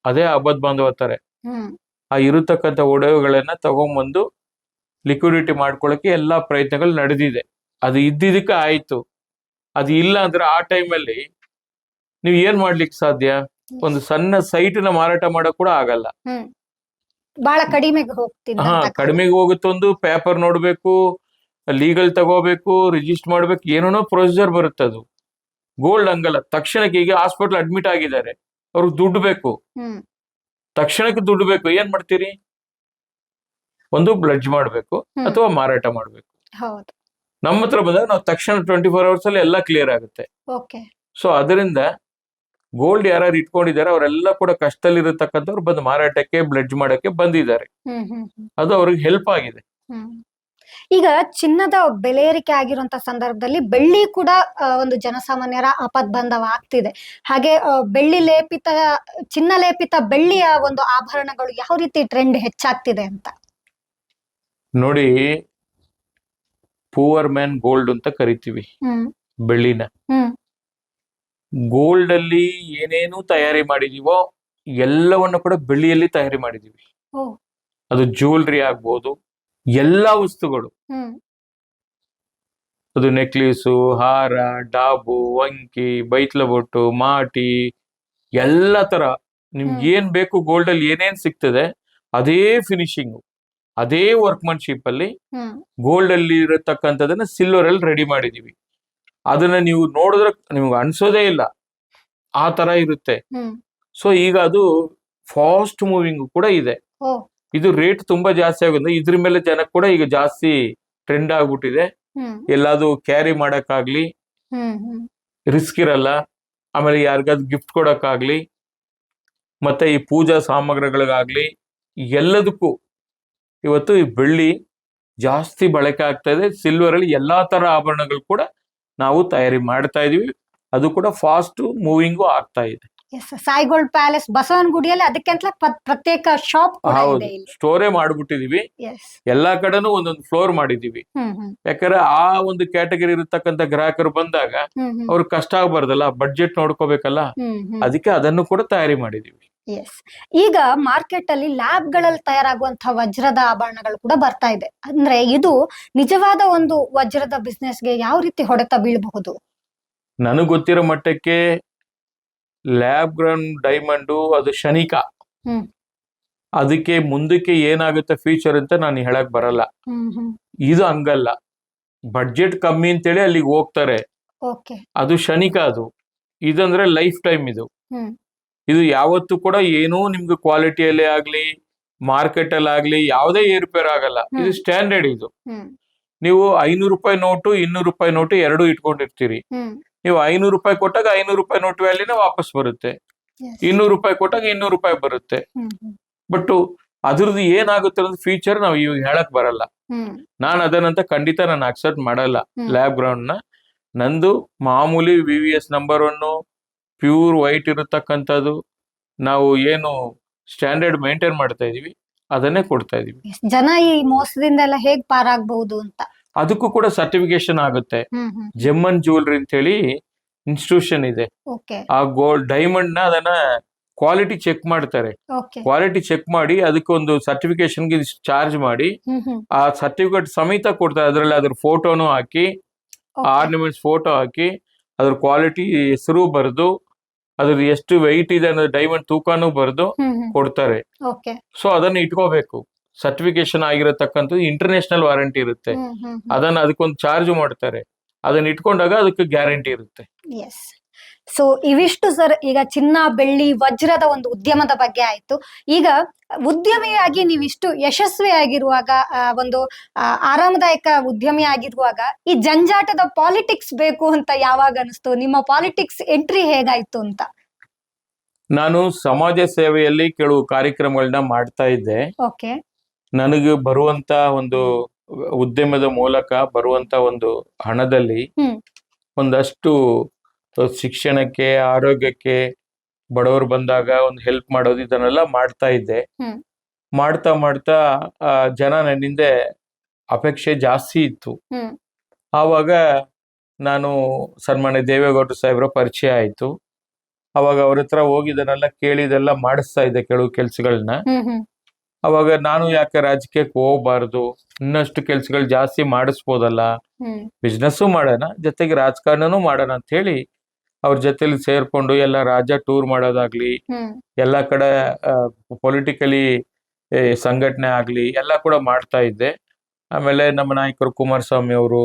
[SPEAKER 2] ಅದೇ ಆಪದ್ ಬಾಂಧವ ತಾರೆ, ಆ ಇರತಕ್ಕಂಥ ಒಡವೆಗಳನ್ನ ತಗೊಂಬಂದು ಲಿಕ್ವಿಡಿಟಿ ಮಾಡ್ಕೊಳಕ್ಕೆ ಎಲ್ಲಾ ಪ್ರಯತ್ನಗಳು ನಡೆದಿದೆ. ಅದು ಇದ್ದಿದ್ದಕ್ಕೆ ಆಯ್ತು. ಅದು ಇಲ್ಲ ಅಂದ್ರೆ ಆ ಟೈಮಲ್ಲಿ ನೀವ್ ಏನ್ ಮಾಡ್ಲಿಕ್ಕೆ ಸಾಧ್ಯ? ಒಂದು ಸಣ್ಣ ಸೈಟ್ ನ ಮಾರಾಟ ಮಾಡಕ್ ಕೂಡ ಆಗಲ್ಲ.
[SPEAKER 1] ಬಹಳ ಕಡಿಮೆಗೆ ಹೋಗ್ತೀನಿ.
[SPEAKER 2] ಕಡಿಮೆಗೆ ಹೋಗುತ್ತೊಂದು ಪೇಪರ್ ನೋಡ್ಬೇಕು, ಲೀಗಲ್ ತಗೋಬೇಕು, ರಿಜಿಸ್ಟರ್ ಮಾಡ್ಬೇಕು, ಏನೇನೋ ಪ್ರೊಸೀಜರ್ ಬರುತ್ತೆ. ಅದು ಗೋಲ್ಡ್ ಹಂಗಲ್ಲ. ತಕ್ಷಣಕ್ಕೆ ಈಗ ಹಾಸ್ಪಿಟಲ್ ಅಡ್ಮಿಟ್ ಆಗಿದ್ದಾರೆ, ಅವ್ರಿಗೆ ದುಡ್ಡು ಬೇಕು, ತಕ್ಷಣಕ್ಕೆ ದುಡ್ಡು ಬೇಕು. ಏನ್ ಮಾಡ್ತೀರಿ? ಒಂದು ಬ್ಲಡ್ಜ್ ಮಾಡ್ಬೇಕು ಅಥವಾ ಮಾರಾಟ ಮಾಡ್ಬೇಕು. ನಮ್ಮ ಹತ್ರ ಬಂದಾಗ ನಾವು ತಕ್ಷಣ 24 hours ಅಲ್ಲಿ ಎಲ್ಲ ಕ್ಲಿಯರ್ ಆಗುತ್ತೆ. ಸೊ ಅದರಿಂದ ಗೋಲ್ಡ್ ಯಾರು ಇಟ್ಕೊಂಡಿದ್ದಾರೆ ಅವರೆಲ್ಲ ಕೂಡ ಕಷ್ಟದಲ್ಲಿರತಕ್ಕಂಥವ್ರು ಬಂದು ಮಾರಾಟಕ್ಕೆ ಬ್ಲಡ್ಜ್ ಮಾಡಕ್ಕೆ ಬಂದಿದ್ದಾರೆ. ಅದು ಅವ್ರಿಗೆ ಹೆಲ್ಪ್ ಆಗಿದೆ.
[SPEAKER 1] ಈಗ ಚಿನ್ನದ ಬೆಲೆ ಏರಿಕೆ ಆಗಿರುವಂತ ಸಂದರ್ಭದಲ್ಲಿ ಬೆಳ್ಳಿ ಕೂಡ ಒಂದು ಜನಸಾಮಾನ್ಯರ ಆಪದ್ಬಾಂಧವ ಆಗ್ತಿದೆ. ಹಾಗೆ ಚಿನ್ನ ಲೇಪಿತ ಬೆಳ್ಳಿಯ ಒಂದು ಆಭರಣಗಳು ಯಾವ ರೀತಿ ಟ್ರೆಂಡ್ ಹೆಚ್ಚಾಗ್ತಿದೆ ಅಂತ
[SPEAKER 2] ನೋಡಿ. ಪೂವರ್ ಮ್ಯಾನ್ ಗೋಲ್ಡ್ ಅಂತ ಕರಿತೀವಿ ಬೆಳ್ಳಿನ. ಗೋಲ್ಡ್ ಅಲ್ಲಿ ಏನೇನು ತಯಾರಿ ಮಾಡಿದೀವೋ ಎಲ್ಲವನ್ನು ಕೂಡ ಬೆಳ್ಳಿಯಲ್ಲಿ ತಯಾರಿ ಮಾಡಿದೀವಿ. ಅದು ಜ್ಯುವೆಲ್ರಿ ಆಗ್ಬೋದು, ಎಲ್ಲಾ ವಸ್ತುಗಳು, ಅದು ನೆಕ್ಲೇಸು, ಹಾರ, ಡಾಬು, ವಂಕಿ, ಬೈತ್ಲಬೊಟ್ಟು, ಮಾಟಿ, ಎಲ್ಲ ತರ ನಿಮ್ಗೆ ಏನ್ ಬೇಕು ಗೋಲ್ಡ್ ಅಲ್ಲಿ ಏನೇನ್ ಸಿಗ್ತದೆ ಅದೇ ಫಿನಿಶಿಂಗ್, ಅದೇ ವರ್ಕ್ಮನ್ಶಿಪ್ ಅಲ್ಲಿ ಗೋಲ್ಡ್ ಅಲ್ಲಿ ಇರತಕ್ಕಂಥದನ್ನ ಸಿಲ್ವರ್ ಅಲ್ಲಿ ರೆಡಿ ಮಾಡಿದೀವಿ. ಅದನ್ನ ನೀವು ನೋಡಿದ್ರೆ ನಿಮ್ಗೆ ಅನ್ಸೋದೇ ಇಲ್ಲ, ಆ ತರ ಇರುತ್ತೆ. ಸೊ ಈಗ ಅದು ಫಾಸ್ಟ್ ಮೂವಿಂಗ್ ಕೂಡ ಇದೆ. ಇದು ರೇಟ್ ತುಂಬಾ ಜಾಸ್ತಿ ಆಗುತ್ತೆ. ಇದ್ರ ಮೇಲೆ ಜನ ಕೂಡ ಈಗ ಜಾಸ್ತಿ ಟ್ರೆಂಡ್ ಆಗ್ಬಿಟ್ಟಿದೆ. ಎಲ್ಲಾದ್ರೂ ಕ್ಯಾರಿ ಮಾಡಕ್ಕಾಗ್ಲಿ ರಿಸ್ಕ್ ಇರಲ್ಲ. ಆಮೇಲೆ ಯಾರಿಗಾದ್ರು ಗಿಫ್ಟ್ ಕೊಡಕ್ಕಾಗ್ಲಿ, ಮತ್ತೆ ಈ ಪೂಜಾ ಸಾಮಗ್ರಿಗಳಿಗಾಗ್ಲಿ, ಎಲ್ಲದಕ್ಕೂ ಇವತ್ತು ಈ ಬೆಳ್ಳಿ ಜಾಸ್ತಿ ಬಳಕೆ ಆಗ್ತಾ ಇದೆ. ಸಿಲ್ವರ್ ಅಲ್ಲಿ ಎಲ್ಲಾ ತರ ಆಭರಣಗಳು ಕೂಡ ನಾವು ತಯಾರಿ ಮಾಡ್ತಾ ಇದೀವಿ. ಅದು ಕೂಡ ಫಾಸ್ಟ್ ಮೂವಿಂಗು ಆಗ್ತಾ ಇದೆ.
[SPEAKER 1] ಸಾಯಿ ಗೋಲ್ಡ್ ಪ್ಯಾಲೇಸ್ ಬಸವನಗುಡಿಯಲ್ಲಿ ಅದಕ್ಕೆಂತ ಪ್ರತ್ಯೇಕ ಶಾಪ್
[SPEAKER 2] ಸ್ಟೋರೇ ಮಾಡ್ಬಿಟ್ಟಿದೀವಿ. ಎಲ್ಲಾ ಕಡೆನೂ ಒಂದೊಂದು ಫ್ಲೋರ್ ಮಾಡಿದೀವಿ. ಯಾಕಂದ್ರೆ ಆ ಒಂದು ಕ್ಯಾಟಗರಿ ಇರತಕ್ಕಂತ ಗ್ರಾಹಕರು ಬಂದಾಗ ಅವ್ರಿಗೆ ಕಷ್ಟ ಆಗ್ಬಾರ್ದಲ್ಲ, ಬಡ್ಜೆಟ್ ನೋಡ್ಕೋಬೇಕಲ್ಲ, ಅದಕ್ಕೆ ಅದನ್ನು ಕೂಡ ತಯಾರಿ ಮಾಡಿದೀವಿ.
[SPEAKER 1] ಈಗ ಮಾರ್ಕೆಟ್ ಅಲ್ಲಿ ಲ್ಯಾಬ್ ಗಳಲ್ಲಿ ತಯಾರಾಗುವಂತಹ ವಜ್ರದ ಆಭರಣಗಳು ಕೂಡ ಬರ್ತಾ ಇದೆ. ಅಂದ್ರೆ ಇದು ನಿಜವಾದ ಒಂದು ವಜ್ರದ ಬಿಸ್ನೆಸ್ಗೆ ಯಾವ ರೀತಿ ಹೊಡೆತ ಬೀಳಬಹುದು?
[SPEAKER 2] ನನಗ್ ಗೊತ್ತಿರೋ ಮಟ್ಟಕ್ಕೆ ಲ್ಯಾಬ್ ಗ್ರೌಂಡ್ ಡೈಮಂಡು ಅದು ಕ್ಷಣಿಕ. ಅದಕ್ಕೆ ಮುಂದಕ್ಕೆ ಏನಾಗುತ್ತೆ ಫ್ಯೂಚರ್ ಅಂತ ನಾನು ಹೇಳಕ್ ಬರಲ್ಲ. ಇದು ಹಂಗಲ್ಲ, ಬಡ್ಜೆಟ್ ಕಮ್ಮಿ ಅಂತೇಳಿ ಅಲ್ಲಿಗೆ ಹೋಗ್ತಾರೆ, ಅದು ಕ್ಷಣಿಕ. ಅದು ಇದಂದ್ರೆ ಲೈಫ್ ಟೈಮ್. ಇದು ಯಾವತ್ತೂ ಕೂಡ ಏನೂ ನಿಮ್ಗೆ ಕ್ವಾಲಿಟಿಯಲ್ಲೇ ಆಗ್ಲಿ ಮಾರ್ಕೆಟ್ ಅಲ್ಲಿ ಆಗ್ಲಿ ಯಾವುದೇ ಏರುಪೇರು ಆಗಲ್ಲ. ಇದು ಸ್ಟ್ಯಾಂಡರ್ಡ್. ಇದು ನೀವು 500 ರೂಪಾಯಿ ನೋಟು 200 ರೂಪಾಯಿ ನೋಟು ಎರಡೂ ಇಟ್ಕೊಂಡಿರ್ತೀರಿ. ನೀವು 500 ರೂಪಾಯಿ ಕೊಟ್ಟಾಗ 500 ರೂಪಾಯಿ ನೋಟ್ ವ್ಯಾಲ್ಯೂನೇ ವಾಪಸ್ ಬರುತ್ತೆ, 200 ರೂಪಾಯಿ ಕೊಟ್ಟಾಗ 200 ರೂಪಾಯಿ ಬರುತ್ತೆ. ಬಟ್ ಅದ್ರದ್ದು ಏನಾಗುತ್ತೆ ಅನ್ನೋದು ಫ್ಯೂಚರ್ ನಾವು ಇವಾಗ ಹೇಳಕ್ ಬರಲ್ಲ. ನಾನು ಅದನ್ನಂತ ಖಂಡಿತ ನಾನು ಅಕ್ಸೆಪ್ಟ್ ಮಾಡಲ್ಲ. ಲ್ಯಾಬ್ ಗ್ರೌಂಡ್ ನ ನಂದು ಮಾಮೂಲಿ VVS ನಂಬರ್ 1 ಪ್ಯೂರ್ ವೈಟ್ ಇರತಕ್ಕಂಥದ್ದು ನಾವು ಏನು ಸ್ಟ್ಯಾಂಡರ್ಡ್ ಮೇಂಟೈನ್ ಮಾಡ್ತಾ ಇದೀವಿ ಅದನ್ನೇ ಕೊಡ್ತಾ ಇದೀವಿ.
[SPEAKER 1] ಜನ ಈ ಮೋಸದಿಂದ ಎಲ್ಲ ಹೇಗ್ ಪಾರಾಗಬಹುದು ಅಂತ
[SPEAKER 2] ಅದಕ್ಕೂ ಕೂಡ ಸರ್ಟಿಫಿಕೇಶನ್ ಆಗುತ್ತೆ. ಜೆಮ್ಮನ್ ಜ್ಯುವೆಲ್ರಿ ಅಂತ ಹೇಳಿ ಇನ್ಸ್ಟಿಟ್ಯೂಷನ್ ಇದೆ. ಆ ಗೋಲ್ಡ್ ಡೈಮಂಡ್ ನ ಅದನ್ನ ಕ್ವಾಲಿಟಿ ಚೆಕ್ ಮಾಡ್ತಾರೆ. ಕ್ವಾಲಿಟಿ ಚೆಕ್ ಮಾಡಿ ಅದಕ್ಕೊಂದು ಸರ್ಟಿಫಿಕೇಶನ್ಗೆ ಚಾರ್ಜ್ ಮಾಡಿ ಆ ಸರ್ಟಿಫಿಕೇಟ್ ಸಮೇತ ಕೊಡ್ತಾರೆ. ಅದರಲ್ಲಿ ಅದ್ರ ಫೋಟೋನು ಹಾಕಿ, ಆರ್ನಮೆಂಟ್ಸ್ ಫೋಟೋ ಹಾಕಿ, ಅದ್ರ ಕ್ವಾಲಿಟಿ ಹೆಸರು ಬರೆದು, ಅದ್ರ ಎಷ್ಟು ವೆಯ್ಟ್ ಇದೆ ಅನ್ನೋದು ಡೈಮಂಡ್ ತೂಕನೂ ಬರೆದು ಕೊಡ್ತಾರೆ. ಸೊ ಅದನ್ನ ಇಟ್ಕೋಬೇಕು. ಸರ್ಟಿಫಿಕೇಶನ್ ಆಗಿರತಕ್ಕಂಥದ್ದು ಇಂಟರ್ನ್ಯಾಷನಲ್ ವಾರಂಟಿ ಇರುತ್ತೆ. ಅದನ್ನ ಅದಕ್ಕೊಂದು ಚಾರ್ಜ್ ಮಾಡ್ತಾರೆ. ಅದನ್ನ ಇಟ್ಕೊಂಡಾಗ ಅದಕ್ಕೆ ಗ್ಯಾರಂಟಿ ಇರುತ್ತೆ.
[SPEAKER 1] ಸೊ ಇವಿಷ್ಟು ಸರ್ ಈಗ ಚಿನ್ನ ಬೆಳ್ಳಿ ವಜ್ರದ ಒಂದು ಉದ್ಯಮದ ಬಗ್ಗೆ ಆಯ್ತು. ಈಗ ಉದ್ಯಮಿಯಾಗಿ ನೀವಿಷ್ಟು ಯಶಸ್ವಿಯಾಗಿರುವಾಗ, ಒಂದು ಆರಾಮದಾಯಕ ಉದ್ಯಮಿ ಆಗಿರುವಾಗ ಈ ಜಂಜಾಟದ ಪಾಲಿಟಿಕ್ಸ್ ಬೇಕು ಅಂತ ಯಾವಾಗ ಅನಿಸ್ತು? ನಿಮ್ಮ ಪಾಲಿಟಿಕ್ಸ್ ಎಂಟ್ರಿ ಹೇಗಾಯ್ತು ಅಂತ?
[SPEAKER 2] ನಾನು ಸಮಾಜ ಸೇವೆಯಲ್ಲಿ ಕೆಲವು ಕಾರ್ಯಕ್ರಮಗಳನ್ನ ಮಾಡ್ತಾ ಇದ್ದೆ.
[SPEAKER 1] ಓಕೆ.
[SPEAKER 2] ನನಗೆ ಬರುವಂತ ಒಂದು ಉದ್ಯಮದ ಮೂಲಕ ಬರುವಂತ ಒಂದು ಹಣದಲ್ಲಿ
[SPEAKER 1] ಹ್ಮ್
[SPEAKER 2] ಒಂದಷ್ಟು ಶಿಕ್ಷಣಕ್ಕೆ, ಆರೋಗ್ಯಕ್ಕೆ, ಬಡವರು ಬಂದಾಗ ಒಂದು ಹೆಲ್ಪ್ ಮಾಡೋದು ಇದನ್ನೆಲ್ಲ ಮಾಡ್ತಾ ಇದ್ದೆ.
[SPEAKER 1] ಹ್ಮ್
[SPEAKER 2] ಮಾಡ್ತಾ ಮಾಡ್ತಾ ಜನ ನನ್ನಿಂದ ಅಪೇಕ್ಷೆ ಜಾಸ್ತಿ ಇತ್ತು.
[SPEAKER 1] ಹ್ಮ್
[SPEAKER 2] ಆವಾಗ ನಾನು ಸನ್ಮಾನ್ಯ ದೇವೇಗೌಡರು ಸಾಹೇಬ್ರ ಪರಿಚಯ ಆಯ್ತು. ಅವಾಗ ಅವ್ರ ಹತ್ರ ಹೋಗಿದ್ದನ್ನೆಲ್ಲ ಕೇಳಿದೆಲ್ಲ ಮಾಡಿಸ್ತಾ ಇದ್ದೆ ಕೆಲವು ಕೆಲ್ಸಗಳನ್ನ.
[SPEAKER 1] ಹ್ಮ್ ಹ್ಮ್
[SPEAKER 2] ಅವಾಗ ನಾನು ಯಾಕೆ ರಾಜಕೀಯಕ್ಕೆ ಹೋಗ್ಬಾರ್ದು, ಇನ್ನಷ್ಟು ಕೆಲ್ಸಗಳು ಜಾಸ್ತಿ ಮಾಡಿಸ್ಬೋದಲ್ಲ,
[SPEAKER 1] ಹ್ಮ್
[SPEAKER 2] ಬಿಸ್ನೆಸ್ಸು ಮಾಡೋಣ ಜೊತೆಗೆ ರಾಜಕಾರಣನೂ ಮಾಡೋಣ ಅಂತ ಹೇಳಿ ಅವ್ರ ಜೊತೆಲಿ ಸೇರ್ಕೊಂಡು ಎಲ್ಲ ರಾಜ್ಯ ಟೂರ್ ಮಾಡೋದಾಗ್ಲಿ,
[SPEAKER 1] ಹ್ಮ್
[SPEAKER 2] ಎಲ್ಲ ಕಡೆ ಪೊಲಿಟಿಕಲಿ ಸಂಘಟನೆ ಆಗ್ಲಿ ಎಲ್ಲ ಕೂಡ ಮಾಡ್ತಾ ಇದ್ದೆ. ಆಮೇಲೆ ನಮ್ಮ ನಾಯಕರು ಕುಮಾರಸ್ವಾಮಿ ಅವರು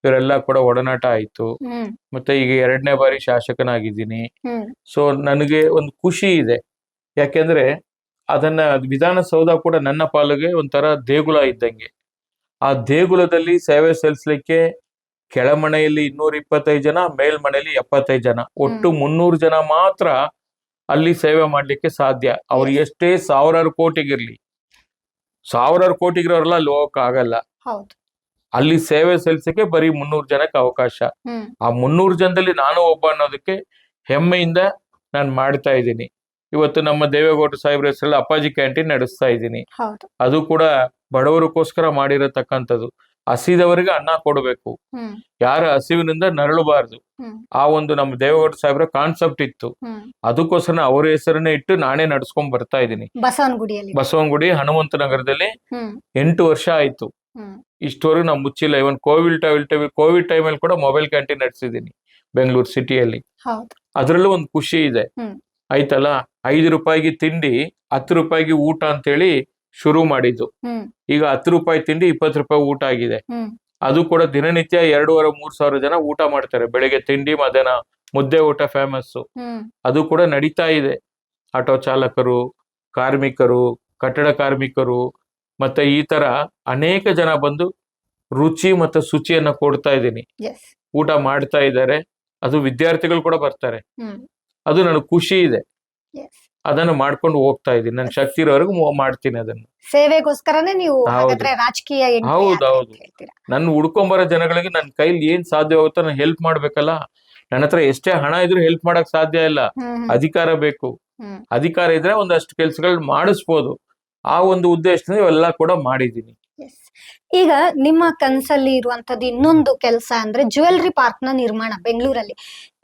[SPEAKER 2] ಇವರೆಲ್ಲ ಕೂಡ ಒಡನಾಟ ಆಯ್ತು.
[SPEAKER 1] ಹ್ಮ್
[SPEAKER 2] ಮತ್ತೆ ಈಗ 2ನೇ ಬಾರಿ ಶಾಸಕನಾಗಿದ್ದೀನಿ.
[SPEAKER 1] ಹ್ಮ್
[SPEAKER 2] ಸೊ ನನಗೆ ಒಂದು ಖುಷಿ ಇದೆ. ಯಾಕೆಂದ್ರೆ ಅದನ್ನ ವಿಧಾನಸೌಧ ಕೂಡ ನನ್ನ ಪಾಲಿಗೆ ಒಂಥರ ದೇಗುಲ ಇದ್ದಂಗೆ. ಆ ದೇಗುಲದಲ್ಲಿ ಸೇವೆ ಸಲ್ಲಿಸಲಿಕ್ಕೆ ಕೆಳಮನೆಯಲ್ಲಿ 225 ಜನ, ಮೇಲ್ಮನೆಯಲ್ಲಿ 75 ಜನ, ಒಟ್ಟು 300 ಜನ ಮಾತ್ರ ಅಲ್ಲಿ ಸೇವೆ ಮಾಡ್ಲಿಕ್ಕೆ ಸಾಧ್ಯ. ಅವ್ರು ಎಷ್ಟೇ ಸಾವಿರಾರು ಕೋಟಿಗಿರ್ಲಿ, ಸಾವಿರಾರು ಕೋಟಿಗಿರೋರೆಲ್ಲ ಅಲ್ಲಿ ಹೋಗಕ್ ಆಗಲ್ಲ.
[SPEAKER 1] ಹೌದು.
[SPEAKER 2] ಅಲ್ಲಿ ಸೇವೆ ಸಲ್ಲಿಸಕ್ಕೆ ಬರೀ 300 ಜನಕ್ಕೆ ಅವಕಾಶ.
[SPEAKER 1] ಹ್ಮ್
[SPEAKER 2] ಆ 300 ಜನದಲ್ಲಿ ನಾನು ಒಬ್ಬ ಅನ್ನೋದಕ್ಕೆ ಹೆಮ್ಮೆಯಿಂದ ನಾನು ಮಾಡ್ತಾ ಇದ್ದೀನಿ. ಇವತ್ತು ನಮ್ಮ ದೇವೇಗೌಡ ಸಾಹೇಬ್ರ ಹೆಸರಲ್ಲಿ ಅಪ್ಪಾಜಿ ಕ್ಯಾಂಟೀನ್ ನಡೆಸ್ತಾ ಇದ್ದೀನಿ.
[SPEAKER 1] ಹೌದು.
[SPEAKER 2] ಅದು ಕೂಡ ಬಡವರಿಗೋಸ್ಕರ ಮಾಡಿರತಕ್ಕಂಥದ್ದು. ಹಸಿದವರಿಗೆ ಅನ್ನ ಕೊಡಬೇಕು,
[SPEAKER 1] ಹ್ಮ್
[SPEAKER 2] ಯಾರ ಹಸಿವಿನಿಂದ ನರಳಬಾರ್ದು.
[SPEAKER 1] ಹ್ಮ್
[SPEAKER 2] ಆ ಒಂದು ನಮ್ಮ ದೇವೇಗೌಡ ಸಾಹೇಬ್ರ ಕಾನ್ಸೆಪ್ಟ್ ಇತ್ತು.
[SPEAKER 1] ಹ್ಮ್
[SPEAKER 2] ಅದಕ್ಕೋಸ್ಕರ ಅವ್ರ ಹೆಸರನ್ನೇ ಇಟ್ಟು ನಾನೇ ನಡ್ಸ್ಕೊಂಡ್ ಬರ್ತಾ ಇದ್ದೀನಿ.
[SPEAKER 1] ಬಸವನಗುಡಿಯಲ್ಲಿ.
[SPEAKER 2] ಬಸವನಗುಡಿ ಹನುಮಂತನಗರದಲ್ಲಿ
[SPEAKER 1] ಹ್ಮ್
[SPEAKER 2] 8 ವರ್ಷ ಆಯ್ತು.
[SPEAKER 1] ಹ್ಮ್
[SPEAKER 2] ಇಷ್ಟವರೆಗೂ ನಾವು ಮುಚ್ಚಿಲ್ಲ. ಇವನ್ ಕೋವಿಡ್ ಟೈಮಲ್ಲಿ ಕೂಡ ಮೊಬೈಲ್ ಕ್ಯಾಂಟೀನ್ ನಡೆಸಿದ್ದೀನಿ ಬೆಂಗಳೂರು ಸಿಟಿಯಲ್ಲಿ.
[SPEAKER 1] ಹೌದು.
[SPEAKER 2] ಅದ್ರಲ್ಲೂ ಒಂದು ಖುಷಿ ಇದೆ.
[SPEAKER 1] ಹ್ಮ್
[SPEAKER 2] ಆಯ್ತಲ್ಲ, 5 ರೂಪಾಯಿಗೆ ತಿಂಡಿ 10 ರೂಪಾಯಿಗೆ ಊಟ ಅಂತೇಳಿ ಶುರು ಮಾಡಿದ್ದು.
[SPEAKER 1] ಹ್ಮ್
[SPEAKER 2] ಈಗ 10 ರೂಪಾಯಿ ತಿಂಡಿ 20 ರೂಪಾಯಿ ಊಟ ಆಗಿದೆ.
[SPEAKER 1] ಹ್ಮ್
[SPEAKER 2] ಅದು ಕೂಡ ದಿನನಿತ್ಯ 2,500-3 ಸಾವಿರ ಜನ ಊಟ ಮಾಡ್ತಾರೆ. ಬೆಳಿಗ್ಗೆ ತಿಂಡಿ, ಮಧ್ಯಾಹ್ನ ಮುದ್ದೆ ಊಟ ಫೇಮಸ್.
[SPEAKER 1] ಹ್ಮ್
[SPEAKER 2] ಅದು ಕೂಡ ನಡೀತಾ ಇದೆ. ಆಟೋ ಚಾಲಕರು, ಕಾರ್ಮಿಕರು, ಕಟ್ಟಡ ಕಾರ್ಮಿಕರು, ಮತ್ತೆ ಈ ತರ ಅನೇಕ ಜನ ಬಂದು ರುಚಿ ಮತ್ತೆ ಶುಚಿಯನ್ನ ಕೊಡ್ತಾ ಇದ್ದೀನಿ.
[SPEAKER 1] Yes.
[SPEAKER 2] ಊಟ ಮಾಡ್ತಾ ಇದ್ದಾರೆ. ಅದು ವಿದ್ಯಾರ್ಥಿಗಳು ಕೂಡ ಬರ್ತಾರೆ.
[SPEAKER 1] ಹ್ಮ್
[SPEAKER 2] ಅದು ನನಗೆ ಖುಷಿ ಇದೆ.
[SPEAKER 1] Yes.
[SPEAKER 2] ಅದನ್ನು ಮಾಡ್ಕೊಂಡು ಹೋಗ್ತಾ ಇದ್ದೀನಿ. ನನ್ನ ಶಕ್ತಿ ಇರೋವರೆಗೂ ಮಾಡ್ತೀನಿ ಅದನ್ನು.
[SPEAKER 1] ಸೇವೆಗೋಸ್ಕರನೇ ನೀವು
[SPEAKER 2] ಹೌದು.
[SPEAKER 1] ಹಾಗಾದ್ರೆ ರಾಜಕೀಯ entry
[SPEAKER 2] ಹೌದು,
[SPEAKER 1] ಯಾಕೆ
[SPEAKER 2] ಹೌದು.
[SPEAKER 1] ಅಂತ ಹೇಳ್ತೀರಾ?
[SPEAKER 2] ನನ್ನ ಹುಡ್ಕೊಂಬರೋ ಜನಗಳಿಗೆ ನನ್ನ ಕೈಲಿ ಏನ್ ಸಾಧ್ಯವಾಗುತ್ತೋ ನಾನು ಹೆಲ್ಪ್ ಮಾಡ್ಬೇಕಲ್ಲ. ನನ್ನ ಹತ್ರ ಎಷ್ಟೇ ಹಣ ಇದ್ರೂ ಹೆಲ್ಪ್ ಮಾಡಕ್ ಸಾಧ್ಯ ಇಲ್ಲ.
[SPEAKER 1] ಹ್ಮ್ ಹ್ಮ್
[SPEAKER 2] ಅಧಿಕಾರ ಬೇಕು.
[SPEAKER 1] ಹ್ಮ್
[SPEAKER 2] ಅಧಿಕಾರ ಇದ್ರೆ ಒಂದಷ್ಟು ಕೆಲ್ಸಗಳು ಮಾಡಿಸ್ಬೋದು. ಆ ಒಂದು ಉದ್ದೇಶದಿಂದ ಇವೆಲ್ಲ ಕೂಡ ಮಾಡಿದ್ದೀನಿ.
[SPEAKER 1] Yes. ಈಗ ನಿಮ್ಮ ಕನ್ಸಲ್ಲಿ ಇರುವಂತದ್ದು ಇನ್ನೊಂದು ಕೆಲಸ ಅಂದ್ರೆ ಜ್ಯುವೆಲ್ರಿ ಪಾರ್ಕ್ ನ ನಿರ್ಮಾಣ ಬೆಂಗಳೂರಲ್ಲಿ.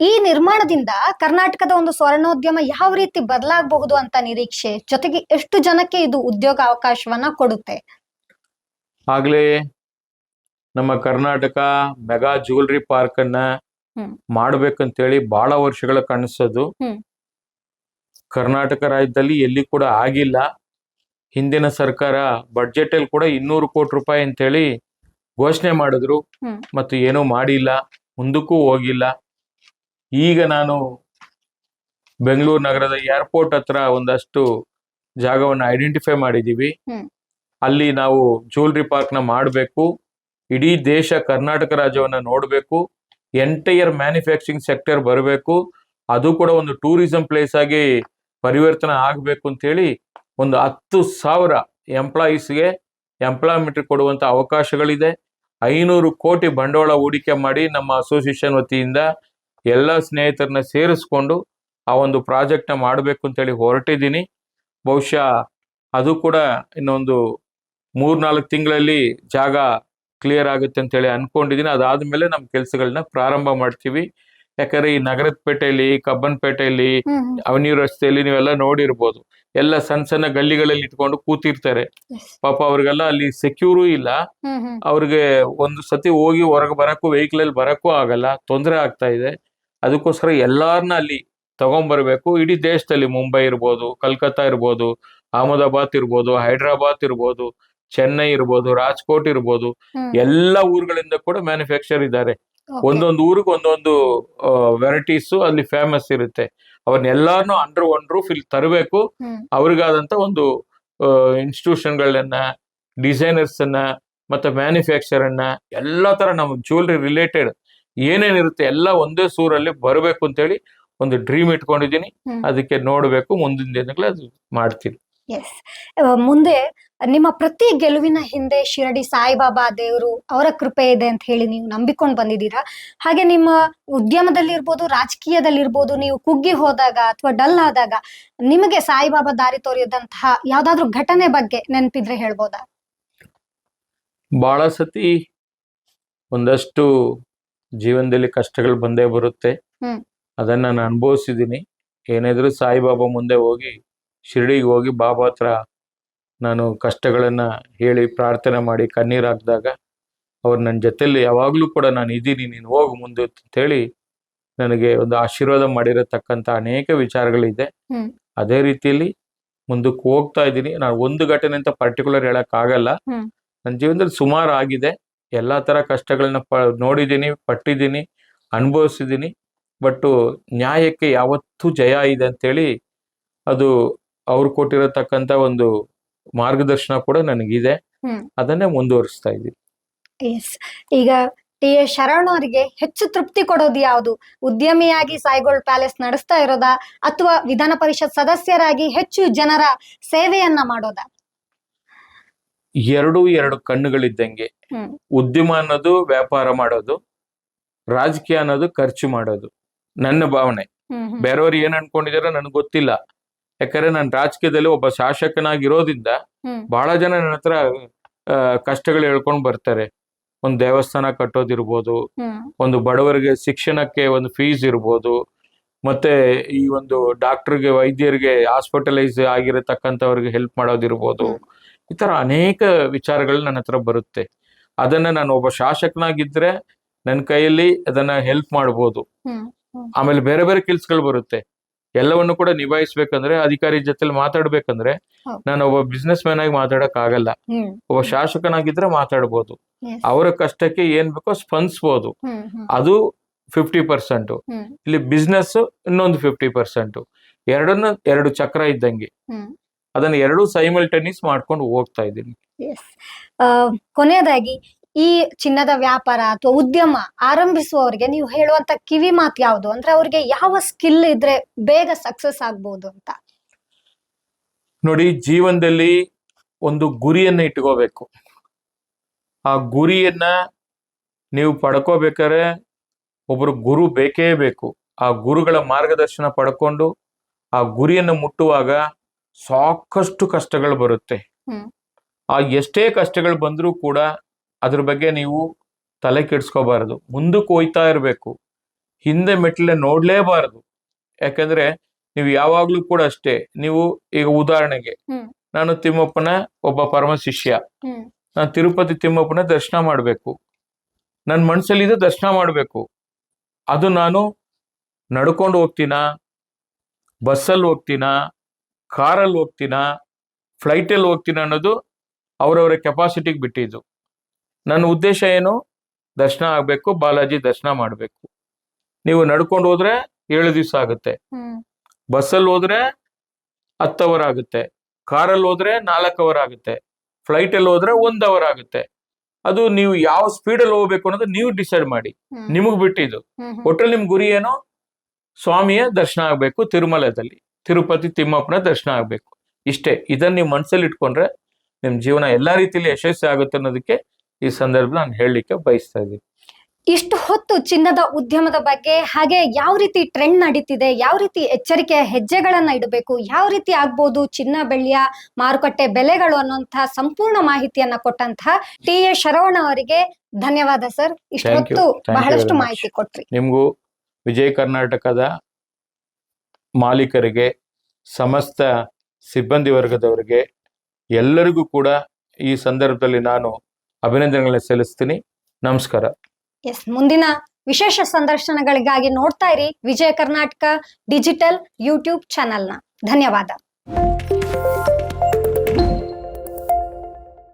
[SPEAKER 1] ಈ ನಿರ್ಮಾಣದಿಂದ ಕರ್ನಾಟಕದ ಒಂದು ಸ್ವರ್ಣೋದ್ಯಮ ಯಾವ ರೀತಿ ಬದಲಾಗಬಹುದು ಅಂತ ನಿರೀಕ್ಷೆ, ಜೊತೆಗೆ ಎಷ್ಟು ಜನಕ್ಕೆ ಇದು ಉದ್ಯೋಗ ಅವಕಾಶವನ್ನ ಕೊಡುತ್ತೆ?
[SPEAKER 2] ಆಗ್ಲೇ ನಮ್ಮ ಕರ್ನಾಟಕ ಮೆಗಾ ಜ್ಯುವೆಲ್ರಿ ಪಾರ್ಕ್ ಅನ್ನ
[SPEAKER 1] ಹ್ಮ್.
[SPEAKER 2] ಮಾಡ್ಬೇಕಂತೇಳಿ ಬಹಳ ವರ್ಷಗಳ ಕನಸದು.
[SPEAKER 1] ಹ್ಮ್.
[SPEAKER 2] ಕರ್ನಾಟಕ ರಾಜ್ಯದಲ್ಲಿ ಎಲ್ಲಿ ಕೂಡ ಆಗಿಲ್ಲ. ಹಿಂದಿನ ಸರ್ಕಾರ ಬಡ್ಜೆಟ್ ಅಲ್ಲಿ ಕೂಡ 200 ಕೋಟಿ ರೂಪಾಯಿ ಅಂತೇಳಿ ಘೋಷಣೆ ಮಾಡಿದ್ರು.
[SPEAKER 1] ಹ್ಮ್.
[SPEAKER 2] ಮತ್ತು ಏನೂ ಮಾಡಿಲ್ಲ, ಮುಂದಕ್ಕೂ ಹೋಗಿಲ್ಲ. ಈಗ ನಾನು ಬೆಂಗಳೂರು ನಗರದ ಏರ್ಪೋರ್ಟ್ ಹತ್ರ ಒಂದಷ್ಟು ಜಾಗವನ್ನು ಐಡೆಂಟಿಫೈ ಮಾಡಿದ್ದೀವಿ.
[SPEAKER 1] ಹ್ಮ್.
[SPEAKER 2] ಅಲ್ಲಿ ನಾವು ಜ್ಯುವೆಲ್ರಿ ಪಾರ್ಕ್ನ ಮಾಡಬೇಕು. ಇಡೀ ದೇಶ ಕರ್ನಾಟಕ ರಾಜ್ಯವನ್ನ ನೋಡಬೇಕು. ಎಂಟೈರ್ ಮ್ಯಾನುಫ್ಯಾಕ್ಚರಿಂಗ್ ಸೆಕ್ಟರ್ ಬರಬೇಕು. ಅದು ಕೂಡ ಒಂದು ಟೂರಿಸಂ ಪ್ಲೇಸ್ ಆಗಿ ಪರಿವರ್ತನೆ ಆಗಬೇಕು ಅಂತೇಳಿ ಒಂದು 10,000 ಎಂಪ್ಲಾಯೀಸ್ಗೆ ಎಂಪ್ಲಾಯ್ಮೆಂಟ್ ಕೊಡುವಂತ ಅವಕಾಶಗಳಿದೆ. 500 ಕೋಟಿ ಬಂಡವಾಳ ಹೂಡಿಕೆ ಮಾಡಿ ನಮ್ಮ ಅಸೋಸಿಯೇಷನ್ ವತಿಯಿಂದ ಎಲ್ಲ ಸ್ನೇಹಿತರನ್ನ ಸೇರಿಸ್ಕೊಂಡು ಆ ಒಂದು ಪ್ರಾಜೆಕ್ಟ್ನ ಮಾಡಬೇಕು ಅಂತೇಳಿ ಹೊರಟಿದ್ದೀನಿ. ಬಹುಶಃ ಅದು ಕೂಡ ಇನ್ನೊಂದು 3-4 ತಿಂಗಳಲ್ಲಿ ಜಾಗ ಕ್ಲಿಯರ್ ಆಗುತ್ತೆ ಅಂತೇಳಿ ಅನ್ಕೊಂಡಿದ್ದೀನಿ. ಅದಾದ್ಮೇಲೆ ನಮ್ಮ ಕೆಲಸಗಳನ್ನ ಪ್ರಾರಂಭ ಮಾಡ್ತೀವಿ. ಯಾಕಂದ್ರೆ ಈ ನಗರದ ಪೇಟೆಯಲ್ಲಿ, ಕಬ್ಬನ್ಪೇಟೆಯಲ್ಲಿ, ಅವನ್ಯೂ ರಸ್ತೆಯಲ್ಲಿ ನೀವೆಲ್ಲ ನೋಡಿರ್ಬೋದು. ಎಲ್ಲ ಸಣ್ಣ ಸಣ್ಣ ಗಲ್ಲಿಗಳಲ್ಲಿ ಇಟ್ಕೊಂಡು ಕೂತಿರ್ತಾರೆ. ಪಾಪ ಅವ್ರಿಗೆಲ್ಲ ಅಲ್ಲಿ ಸೆಕ್ಯೂರು ಇಲ್ಲ. ಅವ್ರಿಗೆ ಒಂದು ಸತಿ ಹೋಗಿ ಹೊರಗೆ ಬರಕ್ಕೂ, ವೆಹಿಕಲ್ ಅಲ್ಲಿ ಬರಕ್ಕೂ ಆಗಲ್ಲ, ತೊಂದರೆ ಆಗ್ತಾ ಇದೆ. ಅದಕ್ಕೋಸ್ಕರ ಎಲ್ಲಾರನ್ನ ಅಲ್ಲಿ ತಗೊಂಡ್ಬರ್ಬೇಕು. ಇಡೀ ದೇಶದಲ್ಲಿ ಮುಂಬೈ ಇರ್ಬೋದು, ಕಲ್ಕತ್ತಾ ಇರ್ಬೋದು, ಅಹಮದಾಬಾದ್ ಇರ್ಬೋದು, ಹೈದ್ರಾಬಾದ್ ಇರ್ಬೋದು, ಚೆನ್ನೈ ಇರ್ಬೋದು, ರಾಜ್ಕೋಟ್ ಇರ್ಬೋದು, ಎಲ್ಲ ಊರುಗಳಿಂದ ಕೂಡ ಮ್ಯಾನುಫ್ಯಾಕ್ಚರ್ ಇದ್ದಾರೆ. ಒಂದೊಂದು ಊರಿಗೆ ಒಂದೊಂದು ವೆರೈಟೀಸ್ ಅಲ್ಲಿ ಫೇಮಸ್ ಇರುತ್ತೆ. ಅವ್ರನ್ನೆಲ್ಲಾರನು ಅಂಡರ್ ಒನ್ ರೂಫ್ ಇಲ್ಲಿ ತರಬೇಕು. ಅವ್ರಿಗಾದಂತ ಒಂದು ಇನ್ಸ್ಟಿಟ್ಯೂಷನ್ಗಳನ್ನ, ಡಿಸೈನರ್ಸ್ ಅನ್ನ, ಮತ್ತೆ ಮ್ಯಾನುಫ್ಯಾಕ್ಚರ್ ಅನ್ನ, ಎಲ್ಲಾ ತರ ನಮ್ಮ ಜ್ಯುವೆಲ್ರಿ ರಿಲೇಟೆಡ್ ಏನೇನಿರುತ್ತೆ ಎಲ್ಲ ಒಂದೇ ಸೂರಲ್ಲಿ ಬರಬೇಕು ಅಂತೇಳಿ ಒಂದು ಡ್ರೀಮ್ ಇಟ್ಕೊಂಡಿದ್ದೀನಿ. ಅದಕ್ಕೆ ನೋಡ್ಬೇಕು, ಮುಂದಿನ ದಿನಗಳು ಅದು ಮಾಡ್ತೀನಿ.
[SPEAKER 1] ಎಸ್, ಮುಂದೆ ನಿಮ್ಮ ಪ್ರತಿ ಗೆಲುವಿನ ಹಿಂದೆ ಶಿರಡಿ ಸಾಯಿಬಾಬಾ ದೇವರು ಅವರ ಕೃಪೆ ಇದೆ ಅಂತ ಹೇಳಿ ನೀವು ನಂಬಿಕೊಂಡು ಬಂದಿದ್ದೀರಾ. ಹಾಗೆ ನಿಮ್ಮ ಉದ್ಯಮದಲ್ಲಿರ್ಬೋದು, ರಾಜಕೀಯದಲ್ಲಿರ್ಬೋದು, ನೀವು ಕುಗ್ಗಿ ಹೋದಾಗ ಅಥವಾ ಡಲ್ ಆದಾಗ ನಿಮಗೆ ಸಾಯಿಬಾಬಾ ದಾರಿ ತೋರಿದಂತಹ ಯಾವ್ದಾದ್ರು ಘಟನೆ ಬಗ್ಗೆ ನೆನಪಿದ್ರೆ ಹೇಳ್ಬೋದಾ?
[SPEAKER 2] ಬಹಳ ಸತಿ ಒಂದಷ್ಟು ಜೀವನದಲ್ಲಿ ಕಷ್ಟಗಳು ಬಂದೇ ಬರುತ್ತೆ. ಅದನ್ನ ನಾನು ಅನುಭವಿಸಿದ್ದೀನಿ. ಏನಾದ್ರು ಸಾಯಿಬಾಬಾ ಮುಂದೆ ಹೋಗಿ, ಶಿರಡಿಗೆ ಹೋಗಿ ಬಾಬಾ ಹತ್ರ ನಾನು ಕಷ್ಟಗಳನ್ನ ಹೇಳಿ ಪ್ರಾರ್ಥನೆ ಮಾಡಿ ಕಣ್ಣೀರು ಹಾಕಿದಾಗ ಅವ್ರು ನನ್ನ ಜೊತೆಲಿ ಯಾವಾಗಲೂ ಕೂಡ ನಾನು ಇದ್ದೀನಿ, ನೀನು ಹೋಗು ಮುಂದೆ ಅಂತ ಹೇಳಿ ನನಗೆ ಒಂದು ಆಶೀರ್ವಾದ ಮಾಡಿರತಕ್ಕಂಥ ಅನೇಕ ವಿಚಾರಗಳಿದೆ. ಅದೇ ರೀತಿಯಲ್ಲಿ ಮುಂದಕ್ಕೆ ಹೋಗ್ತಾ ಇದ್ದೀನಿ. ನಾನು ಒಂದು ಘಟನೆ ಅಂತ ಪರ್ಟಿಕ್ಯುಲರ್ ಹೇಳಕ್ ಆಗಲ್ಲ. ನನ್ನ ಜೀವನದಲ್ಲಿ ಸುಮಾರು ಆಗಿದೆ. ಎಲ್ಲಾ ತರ ಕಷ್ಟಗಳನ್ನ ನೋಡಿದ್ದೀನಿ, ಪಟ್ಟಿದ್ದೀನಿ, ಅನುಭವಿಸಿದ್ದೀನಿ. ಬಟ್ ನ್ಯಾಯಕ್ಕೆ ಯಾವತ್ತೂ ಜಯ ಇದೆ ಅಂತೇಳಿ ಅದು ಅವ್ರು ಕೊಟ್ಟಿರತಕ್ಕಂತ ಒಂದು ಮಾರ್ಗದರ್ಶನ ಕೂಡ ನನಗಿದೆ. ಅದನ್ನೇ ಮುಂದುವರಿಸ್ತಾ ಇದ್ದೀನಿ.
[SPEAKER 1] ಈಗ ಟಿ ಎ ಶರವಣ ಅವರಿಗೆ ಹೆಚ್ಚು ತೃಪ್ತಿ ಕೊಡೋದು ಯಾವುದು? ಉದ್ಯಮಿಯಾಗಿ ಸಾಯಿಗೋಲ್ಡ್ ಪ್ಯಾಲೇಸ್ ನಡೆಸ್ತಾ ಇರೋದಾ, ಅಥವಾ ವಿಧಾನ ಪರಿಷತ್ ಸದಸ್ಯರಾಗಿ ಹೆಚ್ಚು ಜನರ ಸೇವೆಯನ್ನ ಮಾಡೋದಾ?
[SPEAKER 2] ಎರಡು ಕಣ್ಣುಗಳಿದ್ದಂಗೆ. ಉದ್ಯಮ ಅನ್ನೋದು ವ್ಯಾಪಾರ ಮಾಡೋದು, ರಾಜಕೀಯ ಅನ್ನೋದು ಖರ್ಚು ಮಾಡೋದು. ನನ್ನ ಭಾವನೆ. ಬೇರೆಯವ್ರು ಏನ್ ಅನ್ಕೊಂಡಿದಾರೋ ನನ್ಗೆ ಗೊತ್ತಿಲ್ಲ. ಯಾಕಂದ್ರೆ ನಾನು ರಾಜಕೀಯದಲ್ಲಿ ಒಬ್ಬ ಶಾಸಕನಾಗಿರೋದ್ರಿಂದ ಬಹಳ ಜನ ನನ್ನ ಹತ್ರ ಕಷ್ಟಗಳು ಹೇಳ್ಕೊಂಡು ಬರ್ತಾರೆ. ಒಂದು ದೇವಸ್ಥಾನ ಕಟ್ಟೋದಿರ್ಬೋದು, ಒಂದು ಬಡವರಿಗೆ ಶಿಕ್ಷಣಕ್ಕೆ ಒಂದು ಫೀಸ್ ಇರ್ಬೋದು, ಮತ್ತೆ ಈ ಒಂದು ಡಾಕ್ಟರ್ಗೆ, ವೈದ್ಯರಿಗೆ, ಹಾಸ್ಪಿಟಲೈಸ್ ಆಗಿರತಕ್ಕಂಥವ್ರಿಗೆ ಹೆಲ್ಪ್ ಮಾಡೋದಿರ್ಬೋದು. ಈ ತರ ಅನೇಕ ವಿಚಾರಗಳು ನನ್ನ ಹತ್ರ ಬರುತ್ತೆ. ಅದನ್ನ ನಾನು ಒಬ್ಬ ಶಾಸಕನಾಗಿದ್ರೆ ನನ್ನ ಕೈಯಲ್ಲಿ ಅದನ್ನ ಹೆಲ್ಪ್ ಮಾಡ್ಬೋದು. ಆಮೇಲೆ ಬೇರೆ ಬೇರೆ ಕೆಲ್ಸಗಳು ಬರುತ್ತೆ. ಎಲ್ಲವನ್ನು ಕೂಡ ನಿಭಾಯಿಸ್ಬೇಕಂದ್ರೆ, ಅಧಿಕಾರಿ ಜೊತೆಲಿ ಮಾತಾಡ್ಬೇಕಂದ್ರೆ ನಾನು ಒಬ್ಬ ಬಿಸ್ನೆಸ್ ಮ್ಯಾನ್ ಆಗಿ ಮಾತಾಡಕ್ ಆಗಲ್ಲ. ಒಬ್ಬ ಶಾಸಕನಾಗಿದ್ರೆ ಮಾತಾಡ್ಬೋದು. ಅವರ ಕಷ್ಟಕ್ಕೆ ಏನ್ ಬೇಕೋ ಸ್ಪಂದಿಸ್ಬೋದು. ಅದು 50%. ಇಲ್ಲಿ ಬಿಸ್ನೆಸ್ ಇನ್ನೊಂದು 50%. ಎರಡು ಚಕ್ರ ಇದ್ದಂಗೆ. ಅದನ್ನ ಎರಡು ಸೈಮಲ್ಟೇನಿಯಸ್ ಮಾಡ್ಕೊಂಡು ಹೋಗ್ತಾ ಇದ್ದೀನಿ.
[SPEAKER 1] ಕೊನೆಯದಾಗಿ ಈ ಚಿನ್ನದ ವ್ಯಾಪಾರ ಅಥವಾ ಉದ್ಯಮ ಆರಂಭಿಸುವವರಿಗೆ ನೀವು ಹೇಳುವಂತ ಕಿವಿ ಮಾತು ಯಾವುದು? ಅಂದ್ರೆ ಅವ್ರಿಗೆ ಯಾವ ಸ್ಕಿಲ್ ಇದ್ರೆ ಬೇಗ ಸಕ್ಸಸ್ ಆಗ್ಬಹುದು ಅಂತ?
[SPEAKER 2] ನೋಡಿ, ಜೀವನದಲ್ಲಿ ಒಂದು ಗುರಿಯನ್ನ ಇಟ್ಕೋಬೇಕು. ಆ ಗುರಿಯನ್ನ ನೀವು ಪಡ್ಕೋಬೇಕಾದ್ರೆ ಒಬ್ರು ಗುರು ಬೇಕೇ ಬೇಕು. ಆ ಗುರುಗಳ ಮಾರ್ಗದರ್ಶನ ಪಡ್ಕೊಂಡು ಆ ಗುರಿಯನ್ನ ಮುಟ್ಟುವಾಗ ಸಾಕಷ್ಟು ಕಷ್ಟಗಳು ಬರುತ್ತೆ. ಆ ಎಷ್ಟೇ ಕಷ್ಟಗಳು ಬಂದ್ರೂ ಕೂಡ ಅದ್ರ ಬಗ್ಗೆ ನೀವು ತಲೆ ಕೆಡ್ಸ್ಕೋಬಾರದು. ಮುಂದಕ್ಕೆ ಹೋಯ್ತಾ ಇರಬೇಕು. ಹಿಂದೆ ಮೆಟ್ಲೆ ನೋಡ್ಲೇಬಾರದು. ಯಾಕಂದ್ರೆ ನೀವು ಯಾವಾಗ್ಲೂ ಕೂಡ ಅಷ್ಟೇ. ನೀವು ಈಗ ಉದಾಹರಣೆಗೆ, ನಾನು ತಿಮ್ಮಪ್ಪನ ಒಬ್ಬ ಪರಮ ಶಿಷ್ಯ. ನಾನು ತಿರುಪತಿ ತಿಮ್ಮಪ್ಪನ ದರ್ಶನ ಮಾಡ್ಬೇಕು. ನನ್ನ ಮನ್ಸಲ್ಲಿದೆ ದರ್ಶನ ಮಾಡ್ಬೇಕು. ಅದು ನಾನು ನಡ್ಕೊಂಡು ಹೋಗ್ತೀನ, ಬಸ್ಸಲ್ಲಿ ಹೋಗ್ತೀನ, ಕಾರಲ್ಲಿ ಹೋಗ್ತೀನ, ಫ್ಲೈಟಲ್ಲಿ ಹೋಗ್ತೀನ ಅನ್ನೋದು ಅವರವರ ಕೆಪಾಸಿಟಿಗೆ ಬಿಟ್ಟಿದ್ದು. ನನ್ನ ಉದ್ದೇಶ ಏನು? ದರ್ಶನ ಆಗ್ಬೇಕು, ಬಾಲಾಜಿ ದರ್ಶನ ಮಾಡ್ಬೇಕು. ನೀವು ನಡ್ಕೊಂಡು ಹೋದ್ರೆ 7 ದಿವಸ ಆಗುತ್ತೆ, ಬಸ್ಸಲ್ಲಿ ಹೋದ್ರೆ 10 ಅವರ್ ಆಗುತ್ತೆ, ಕಾರಲ್ಲಿ ಹೋದ್ರೆ 4 ಅವರ್ ಆಗುತ್ತೆ, ಫ್ಲೈಟಲ್ಲಿ ಹೋದ್ರೆ 1 ಅವರ್ ಆಗುತ್ತೆ. ಅದು ನೀವು ಯಾವ ಸ್ಪೀಡಲ್ಲಿ ಹೋಗ್ಬೇಕು ಅನ್ನೋದು ನೀವು ಡಿಸೈಡ್ ಮಾಡಿ, ನಿಮಗ್ ಬಿಟ್ಟಿದ್ದು. ಒಟ್ಟಲ್ಲಿ ನಿಮ್ ಗುರಿ ಏನು? ಸ್ವಾಮಿಯ ದರ್ಶನ ಆಗ್ಬೇಕು, ತಿರುಮಲದಲ್ಲಿ ತಿರುಪತಿ ತಿಮ್ಮಪ್ಪನ ದರ್ಶನ ಆಗ್ಬೇಕು. ಇಷ್ಟೇ. ಇದನ್ನ ನೀವು ಮನಸ್ಸಲ್ಲಿ ಇಟ್ಕೊಂಡ್ರೆ ನಿಮ್ ಜೀವನ ಎಲ್ಲಾ ರೀತಿಯಲ್ಲಿ ಯಶಸ್ವಿ ಆಗುತ್ತೆ ಅನ್ನೋದಕ್ಕೆ ಈ ಸಂದರ್ಭ ನಾನು ಹೇಳಲಿಕ್ಕೆ ಬಯಸ್ತಾ ಇದ್ದೀನಿ.
[SPEAKER 1] ಇಷ್ಟು ಹೊತ್ತು ಚಿನ್ನದ ಉದ್ಯಮದ ಬಗ್ಗೆ, ಹಾಗೆ ಯಾವ ರೀತಿ ಟ್ರೆಂಡ್ ನಡೀತಿದೆ, ಯಾವ ರೀತಿ ಎಚ್ಚರಿಕೆಯ ಹೆಜ್ಜೆಗಳನ್ನ ಇಡಬೇಕು, ಯಾವ ರೀತಿ ಆಗ್ಬೋದು ಚಿನ್ನ ಬೆಳ್ಳಿಯ ಮಾರುಕಟ್ಟೆ ಬೆಲೆಗಳು ಅನ್ನುವಂತಹ ಸಂಪೂರ್ಣ ಮಾಹಿತಿಯನ್ನ ಕೊಟ್ಟಂತಹ ಟಿ ಎ ಶರವಣ ಅವರಿಗೆ ಧನ್ಯವಾದ ಸರ್. ಇಷ್ಟು ಹೊತ್ತು ಬಹಳಷ್ಟು ಮಾಹಿತಿ ಕೊಟ್ರಿ.
[SPEAKER 2] ನಿಮ್ಗೂ ವಿಜಯ ಕರ್ನಾಟಕದ ಮಾಲೀಕರಿಗೆ, ಸಮಸ್ತ ಸಿಬ್ಬಂದಿ ವರ್ಗದವರಿಗೆ ಎಲ್ಲರಿಗೂ ಕೂಡ ಈ ಸಂದರ್ಭದಲ್ಲಿ ನಾನು ಅಭಿನಂದನೆಗಳನ್ನ ಸಲ್ಲಿಸ್ತೀನಿ. ನಮಸ್ಕಾರ.
[SPEAKER 1] ಎಸ್, ಮುಂದಿನ ವಿಶೇಷ ಸಂದರ್ಶನಗಳಿಗಾಗಿ ನೋಡ್ತಾ ಇರಿ ವಿಜಯ ಕರ್ನಾಟಕ ಡಿಜಿಟಲ್ ಯೂಟ್ಯೂಬ್ ಚಾನೆಲ್ನ. ಧನ್ಯವಾದ.